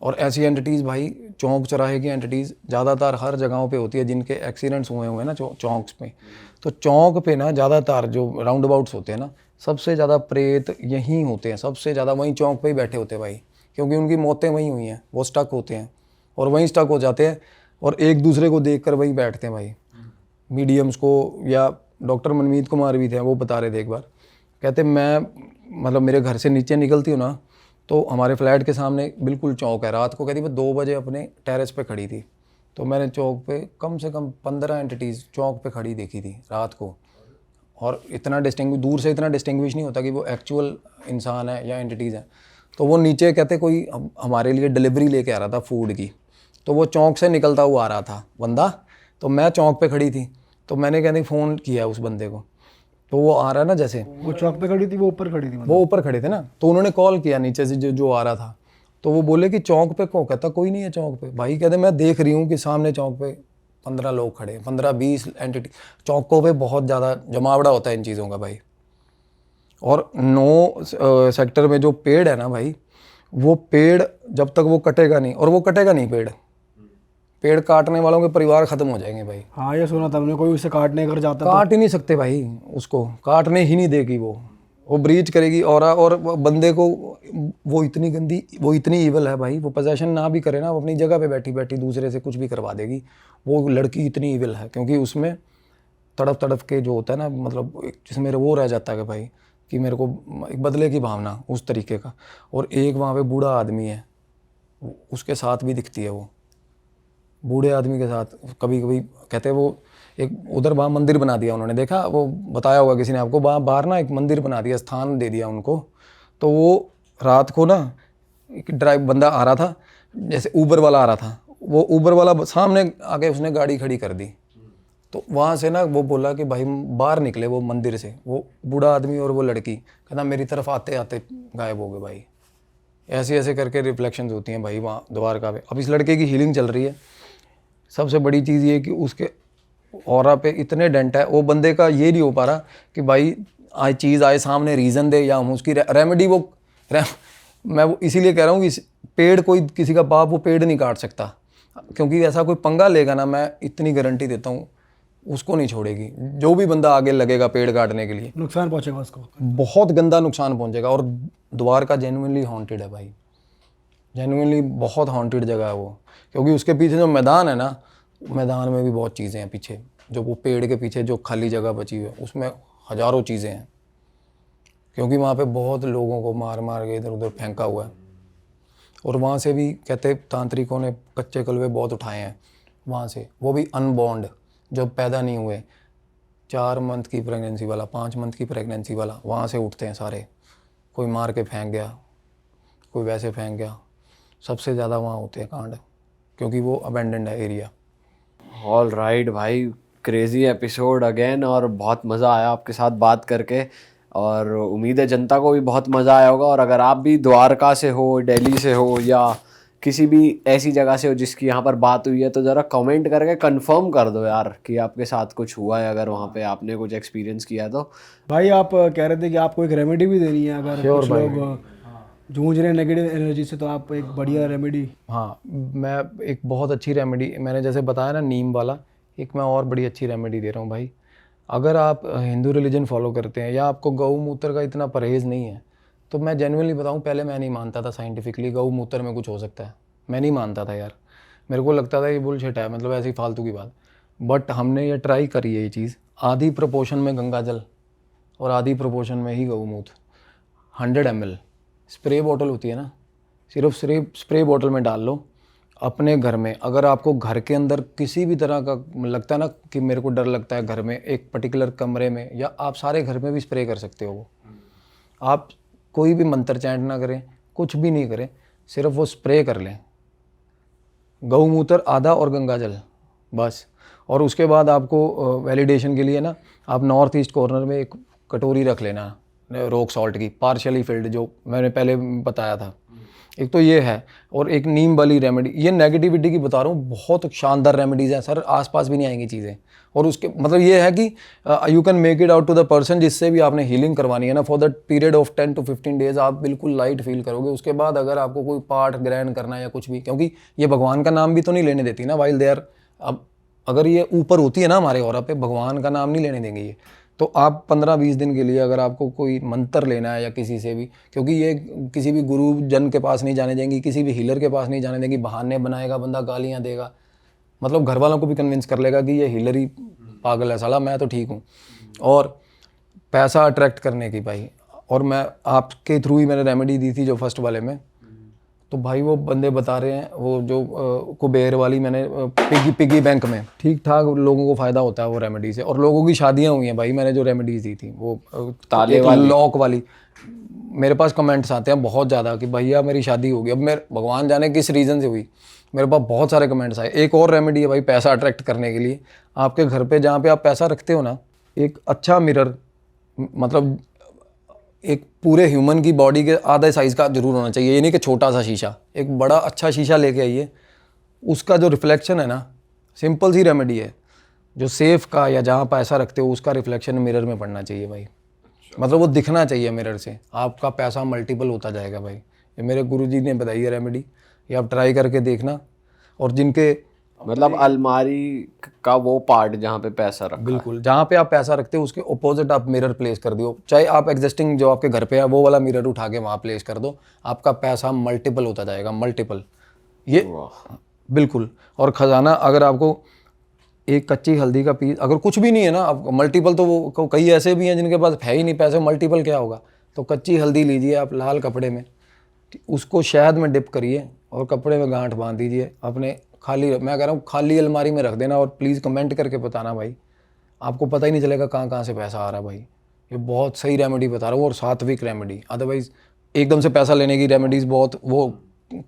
और ऐसी एंटिटीज़ भाई चौक चौराहे की एंटिटीज़ ज़्यादातर हर जगहों पे होती है जिनके एक्सीडेंट्स हुए हैं ना चौक पे। तो चौक पे ना ज़्यादातर जो राउंड अबाउट्स होते हैं ना, सबसे ज़्यादा प्रेत यहीं होते हैं, सबसे ज़्यादा वहीं चौक पे ही बैठे होते हैं भाई, क्योंकि उनकी मौतें वहीं हुई हैं, वो स्टक होते हैं और वहीं स्टक हो जाते हैं और एक दूसरे को देख कर वहीं बैठते हैं भाई। मीडियम्स को, या डॉक्टर मनमीत कुमार भी थे, वो बता रहे थे एक बार, कहते मैं मतलब मेरे घर से नीचे निकलती हूँ ना तो हमारे फ्लैट के सामने बिल्कुल चौक है। रात को कहती मैं 2 बजे अपने टेरेस पे खड़ी थी तो मैंने चौक पे कम से कम 15 एंटिटीज़ चौक पे खड़ी देखी थी रात को। और इतना दूर से इतना डिस्टिंग्विश नहीं होता कि वो एक्चुअल इंसान है या एंटिटीज़ हैं। तो वो नीचे कहते कोई हमारे लिए डिलीवरी लेके आ रहा था फूड की, तो वो चौक से निकलता हुआ आ रहा था बंदा, तो मैं चौक पे खड़ी थी तो मैंने कहते फ़ोन किया उस बंदे को, तो वो आ रहा है ना, जैसे वो चौक पे खड़ी थी, वो ऊपर खड़ी थी, वो ऊपर खड़े थे ना, तो उन्होंने कॉल किया नीचे से जो आ रहा था, तो वो बोले कि चौक पे कौन, कहता कोई नहीं है चौक पे। भाई कहते मैं देख रही हूँ कि सामने चौक पे 15 लोग खड़े, 15-20 एंटिटी। चौकों पे बहुत ज़्यादा जमावड़ा होता है इन चीज़ों का भाई। और 9 सेक्टर में जो पेड़ है ना भाई, वो पेड़ जब तक वो कटेगा नहीं, और वो कटेगा नहीं पेड़ काटने वालों के परिवार ख़त्म हो जाएंगे भाई। हाँ ये सुना था मैंने, कोई उसे काटने अगर जाता काट ही नहीं सकते भाई, उसको काटने ही नहीं देगी वो ब्रीच करेगी। और बंदे को वो इतनी गंदी, वो इतनी ईवल है भाई, वो पोजेशन ना भी करे ना, वो अपनी जगह पे बैठी बैठी दूसरे से कुछ भी करवा देगी। वो लड़की इतनी ईवल है क्योंकि उसमें तड़प तड़प के जो होता है ना, मतलब जिसमें वो रह जाता है कि भाई कि मेरे को एक बदले की भावना उस तरीके का। और एक वहाँ पे बूढ़ा आदमी है, उसके साथ भी दिखती है वो, बूढ़े आदमी के साथ कभी कभी कहते हैं वो एक उधर वहाँ मंदिर बना दिया उन्होंने, देखा वो बताया होगा किसी ने आपको, वहाँ बाहर ना एक मंदिर बना दिया, स्थान दे दिया उनको। तो वो रात को ना एक बंदा आ रहा था, जैसे ऊबर वाला आ रहा था, वो ऊबर वाला सामने आके उसने गाड़ी खड़ी कर दी। तो वहाँ से ना वो बोला कि भाई बाहर निकले वो मंदिर से, वो बूढ़ा आदमी और वो लड़की, कहना मेरी तरफ आते आते गायब हो गए भाई। ऐसे ऐसे करके रिफ्लेक्शंस होती हैं भाई वहाँ द्वारका पे। अब इस लड़के की हीलिंग चल रही है। सबसे बड़ी चीज़ ये कि उसके ऑरा पे इतने डेंट है, वो बंदे का ये नहीं हो पा रहा कि भाई आज चीज़ आए सामने रीज़न दे या हम उसकी रेमेडी मैं वो इसीलिए कह रहा हूँ कि पेड़, कोई किसी का बाप वो पेड़ नहीं काट सकता, क्योंकि ऐसा कोई पंगा लेगा ना, मैं इतनी गारंटी देता हूँ उसको नहीं छोड़ेगी। जो भी बंदा आगे लगेगा पेड़ काटने के लिए, नुकसान पहुंचेगा उसको, बहुत गंदा नुकसान पहुंचेगा। और द्वारका जेन्युइनली हॉन्टेड है भाई, जेन्युइनली बहुत हॉन्टेड जगह है वो, क्योंकि उसके पीछे जो मैदान है ना, मैदान में भी बहुत चीज़ें हैं पीछे, जो वो पेड़ के पीछे जो खाली जगह बची हुई है उसमें हज़ारों चीज़ें हैं, क्योंकि वहाँ पे बहुत लोगों को मार मार के इधर उधर फेंका हुआ है। और वहाँ से भी कहते तांत्रिकों ने कच्चे कलवे बहुत उठाए हैं वहाँ से, वो भी अनबॉर्न्ड, जो पैदा नहीं हुए, 4 मंथ की प्रेगनेंसी वाला, 5 मंथ की प्रेगनेंसी वाला, वहाँ से उठते हैं सारे। कोई मार के फेंक गया, कोई वैसे फेंक गया, सबसे ज़्यादा वहाँ होते हैं कांड, क्योंकि वो अबेंडेंड है एरिया। ऑल राइट भाई, क्रेजी एपिसोड अगेन, और बहुत मज़ा आया आपके साथ बात करके, और उम्मीद है जनता को भी बहुत मज़ा आया होगा। और अगर आप भी द्वारका से हो, दिल्ली से हो, या किसी भी ऐसी जगह से हो जिसकी यहाँ पर बात हुई है, तो ज़रा कमेंट करके कंफर्म कर दो यार कि आपके साथ कुछ हुआ है, अगर वहाँ पे आपने कुछ एक्सपीरियंस किया है तो। भाई आप कह रहे थे कि आपको एक रेमेडी भी देनी है, अगर कुछ लोग जूझ रहे हैं नेगेटिव एनर्जी से, तो आप एक बढ़िया रेमेडी। हाँ, मैं एक बहुत अच्छी रेमेडी, मैंने जैसे बताया ना नीम वाला, एक मैं और बड़ी अच्छी रेमेडी दे रहा हूँ भाई। अगर आप हिंदू रिलीजन फॉलो करते हैं या आपको गौमूत्र का इतना परहेज़ नहीं है, तो मैं जेन्युइनली बताऊँ, पहले मैं नहीं मानता था साइंटिफिकली गौमूत्र में कुछ हो सकता है, मैं नहीं मानता था यार, मेरे को लगता था ये बुलशिट है, मतलब ऐसी फालतू की बात। बट हमने ये ट्राई करी है ये चीज़, आधी प्रोपोर्शन में गंगा जल और आधी प्रोपोर्शन में ही गौमूत्र, 100 ml स्प्रे बॉटल होती है ना, सिर्फ स्प्रे बॉटल में डाल लो अपने घर में। अगर आपको घर के अंदर किसी भी तरह का लगता है ना कि मेरे को डर लगता है घर में, एक पर्टिकुलर कमरे में, या आप सारे घर में भी स्प्रे कर सकते हो। वो आप कोई भी मंत्र चैंट ना करें, कुछ भी नहीं करें, सिर्फ वो स्प्रे कर लें, गौमूत्र आधा और गंगा जल बस। और उसके बाद आपको वैलिडेशन के लिए ना, आप नॉर्थ ईस्ट कॉर्नर में एक कटोरी रख लेना, रॉक सॉल्ट की, पार्शियली फिल्ड, जो मैंने पहले बताया था। एक तो ये है, और एक नीम वाली रेमेडी, ये नेगेटिविटी की बता रहा हूँ, बहुत शानदार रेमेडीज़ हैं सर, आसपास भी नहीं आएंगी चीज़ें। और उसके मतलब ये है कि you can make it out to the person जिससे भी आपने हीलिंग करवानी है ना, for that period of 10 to 15 days आप बिल्कुल लाइट फील करोगे। उसके बाद अगर आपको कोई पार्ट ग्रहण करना है या कुछ भी, क्योंकि ये भगवान का नाम भी तो नहीं लेने देती ना वाइल दे आर, अब अगर ये ऊपर होती है ना हमारे ऑरा पे, भगवान का नाम नहीं लेने देंगे ये। तो आप 15-20 दिन के लिए अगर आपको कोई मंत्र लेना है या किसी से भी, क्योंकि ये किसी भी गुरु जन के पास नहीं जाने देंगी, किसी भी हीलर के पास नहीं जाने देंगी, बहाने बनाएगा बंदा, गालियाँ देगा, मतलब घर वालों को भी कन्विंस कर लेगा कि ये हीलर ही पागल है साला, मैं तो ठीक हूँ। और पैसा अट्रैक्ट करने की भाई, और मैं आपके थ्रू ही मैंने रेमेडी दी थी जो फर्स्ट वाले में, तो भाई वो बंदे बता रहे हैं, वो जो कुबेर वाली मैंने पिगी बैंक में, ठीक ठाक लोगों को फ़ायदा होता है वो रेमेडी से। और लोगों की शादियां हुई हैं भाई, मैंने जो रेमेडीज़ दी थी वो ताले वाली, लॉक वाली, मेरे पास कमेंट्स आते हैं बहुत ज़्यादा कि भैया मेरी शादी हो गई। अब मैं भगवान जाने किस रीज़न से हुई, मेरे पास बहुत सारे कमेंट्स आए। एक और रेमेडी है भाई पैसा अट्रैक्ट करने के लिए, आपके घर पे जहाँ पे आप पैसा रखते हो ना, एक अच्छा मिरर, मतलब एक पूरे ह्यूमन की बॉडी के आधे साइज़ का जरूर होना चाहिए, ये नहीं कि छोटा सा शीशा, एक बड़ा अच्छा शीशा लेके आइए, उसका जो रिफ्लेक्शन है ना, सिंपल सी रेमेडी है, जो सेफ का या जहाँ पैसा रखते हो उसका रिफ्लेक्शन मिरर में पड़ना चाहिए भाई, मतलब वो दिखना चाहिए मिरर से, आपका पैसा मल्टीपल होता जाएगा भाई। ये मेरे गुरुजी ने बताई है रेमेडी, ये आप ट्राई करके देखना। और जिनके मतलब अलमारी का वो पार्ट जहाँ पे पैसा रखा, बिल्कुल जहाँ पे आप पैसा रखते हो उसके अपोजिट आप मिरर प्लेस कर दो, चाहे आप एग्जिस्टिंग जो आपके घर पे है वो वाला मिरर उठा के वहाँ प्लेस कर दो, आपका पैसा मल्टीपल होता जाएगा, मल्टीपल। ये बिल्कुल। और खजाना, अगर आपको एक कच्ची हल्दी का पीस, अगर कुछ भी नहीं है ना, आप मल्टीपल, तो वो कई ऐसे भी हैं जिनके पास है ही नहीं पैसे, मल्टीपल क्या होगा, तो कच्ची हल्दी लीजिए आप लाल कपड़े में, उसको शहद में डिप करिए और कपड़े में गांठ बांध दीजिए अपने, खाली, मैं कह रहा हूँ खाली अलमारी में रख देना। और प्लीज़ कमेंट करके बताना भाई, आपको पता ही नहीं चलेगा कहाँ कहाँ से पैसा आ रहा है भाई। ये बहुत सही रेमेडी बता रहा हूँ, और सात्विक रेमेडी, अदरवाइज़ एकदम से पैसा लेने की रेमेडीज़ बहुत वो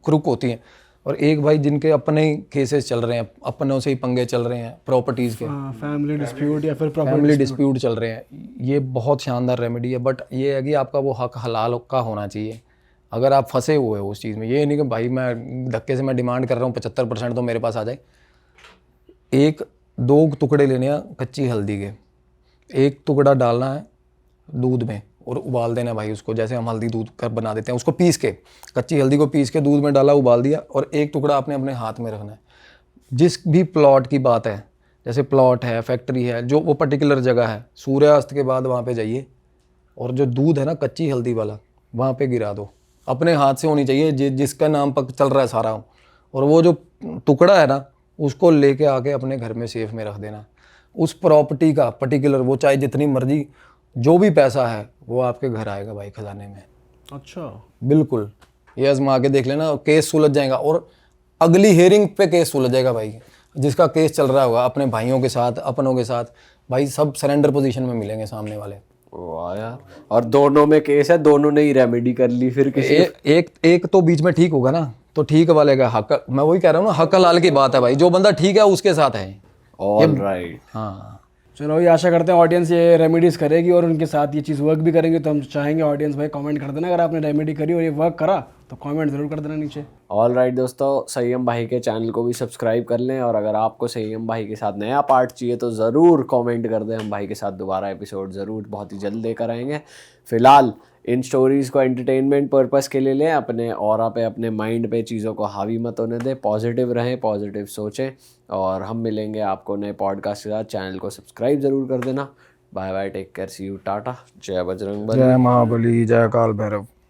क्रुक होती हैं। और एक भाई जिनके अपने ही केसेस चल रहे हैं, अपनों से ही पंगे चल रहे हैं प्रॉपर्टीज़ के, फैमिली डिस्प्यूट या फिर फैमिली डिस्प्यूट चल रहे हैं, ये बहुत शानदार रेमेडी है। बट ये है कि आपका वो हक हलाल का होना चाहिए। अगर आप फंसे हुए हो उस चीज़ में, ये नहीं कि भाई मैं धक्के से मैं डिमांड कर रहा हूँ 75% तो मेरे पास आ जाए। 1-2 टुकड़े लेने हैं कच्ची हल्दी के, 1 टुकड़ा डालना है दूध में और उबाल देना भाई उसको, जैसे हम हल्दी दूध कर बना देते हैं, उसको पीस के, कच्ची हल्दी को पीस के दूध में डाला, उबाल दिया, और 1 टुकड़ा आपने अपने हाथ में रखना है। जिस भी प्लॉट की बात है, जैसे प्लॉट है, फैक्ट्री है, जो वो पर्टिकुलर जगह है, सूर्यास्त के बाद वहाँ पे जाइए और जो दूध है ना कच्ची हल्दी वाला, वहाँ पे गिरा दो, अपने हाथ से होनी चाहिए, जिसका नाम पर चल रहा है सारा, और वो जो टुकड़ा है ना उसको लेके आके अपने घर में सेफ में रख देना। उस प्रॉपर्टी का पर्टिकुलर, वो चाहे जितनी मर्जी जो भी पैसा है वो आपके घर आएगा भाई खजाने में। अच्छा, बिल्कुल, ये आजमा के देख लेना, केस सुलझ जाएगा। और अगली हेयरिंग पे केस सुलझ जाएगा भाई, जिसका केस चल रहा होगा अपने भाइयों के साथ, अपनों के साथ, भाई सब सरेंडर पोजीशन में मिलेंगे सामने वाले। वाह यार, और दोनों में केस है, दोनों ने ही रेमेडी कर ली, फिर किसी एक तो बीच में ठीक होगा ना, तो ठीक वाले का हक, मैं वही कह रहा हूँ ना, हक हलाल की बात है भाई, जो बंदा ठीक है उसके साथ है। All right. हाँ चलो, ये आशा करते हैं ऑडियंस ये रेमेडीज़ करेगी और उनके साथ ये चीज़ वर्क भी करेंगे। तो हम चाहेंगे ऑडियंस भाई कमेंट कर देना, अगर आपने रेमेडी करी और ये वर्क करा तो कमेंट ज़रूर कर देना नीचे। ऑल राइट दोस्तों, संयम भाई के चैनल को भी सब्सक्राइब कर लें, और अगर आपको संयम भाई के साथ नया पार्ट चाहिए तो ज़रूर कमेंट कर दें, हम भाई के साथ दोबारा एपिसोड ज़रूर बहुत ही जल्द लेकर आएंगे। फिलहाल इन स्टोरीज़ को एंटरटेनमेंट पर्पस के लिए लें, अपने ऑरा पे, अपने माइंड पे चीज़ों को हावी मत होने दें, पॉजिटिव रहें, पॉजिटिव सोचें, और हम मिलेंगे आपको नए पॉडकास्ट के साथ। चैनल को सब्सक्राइब ज़रूर कर देना। Bye bye, take care, see you, tata, जय बजरंग बली, जय महाबली, जय काल भैरव।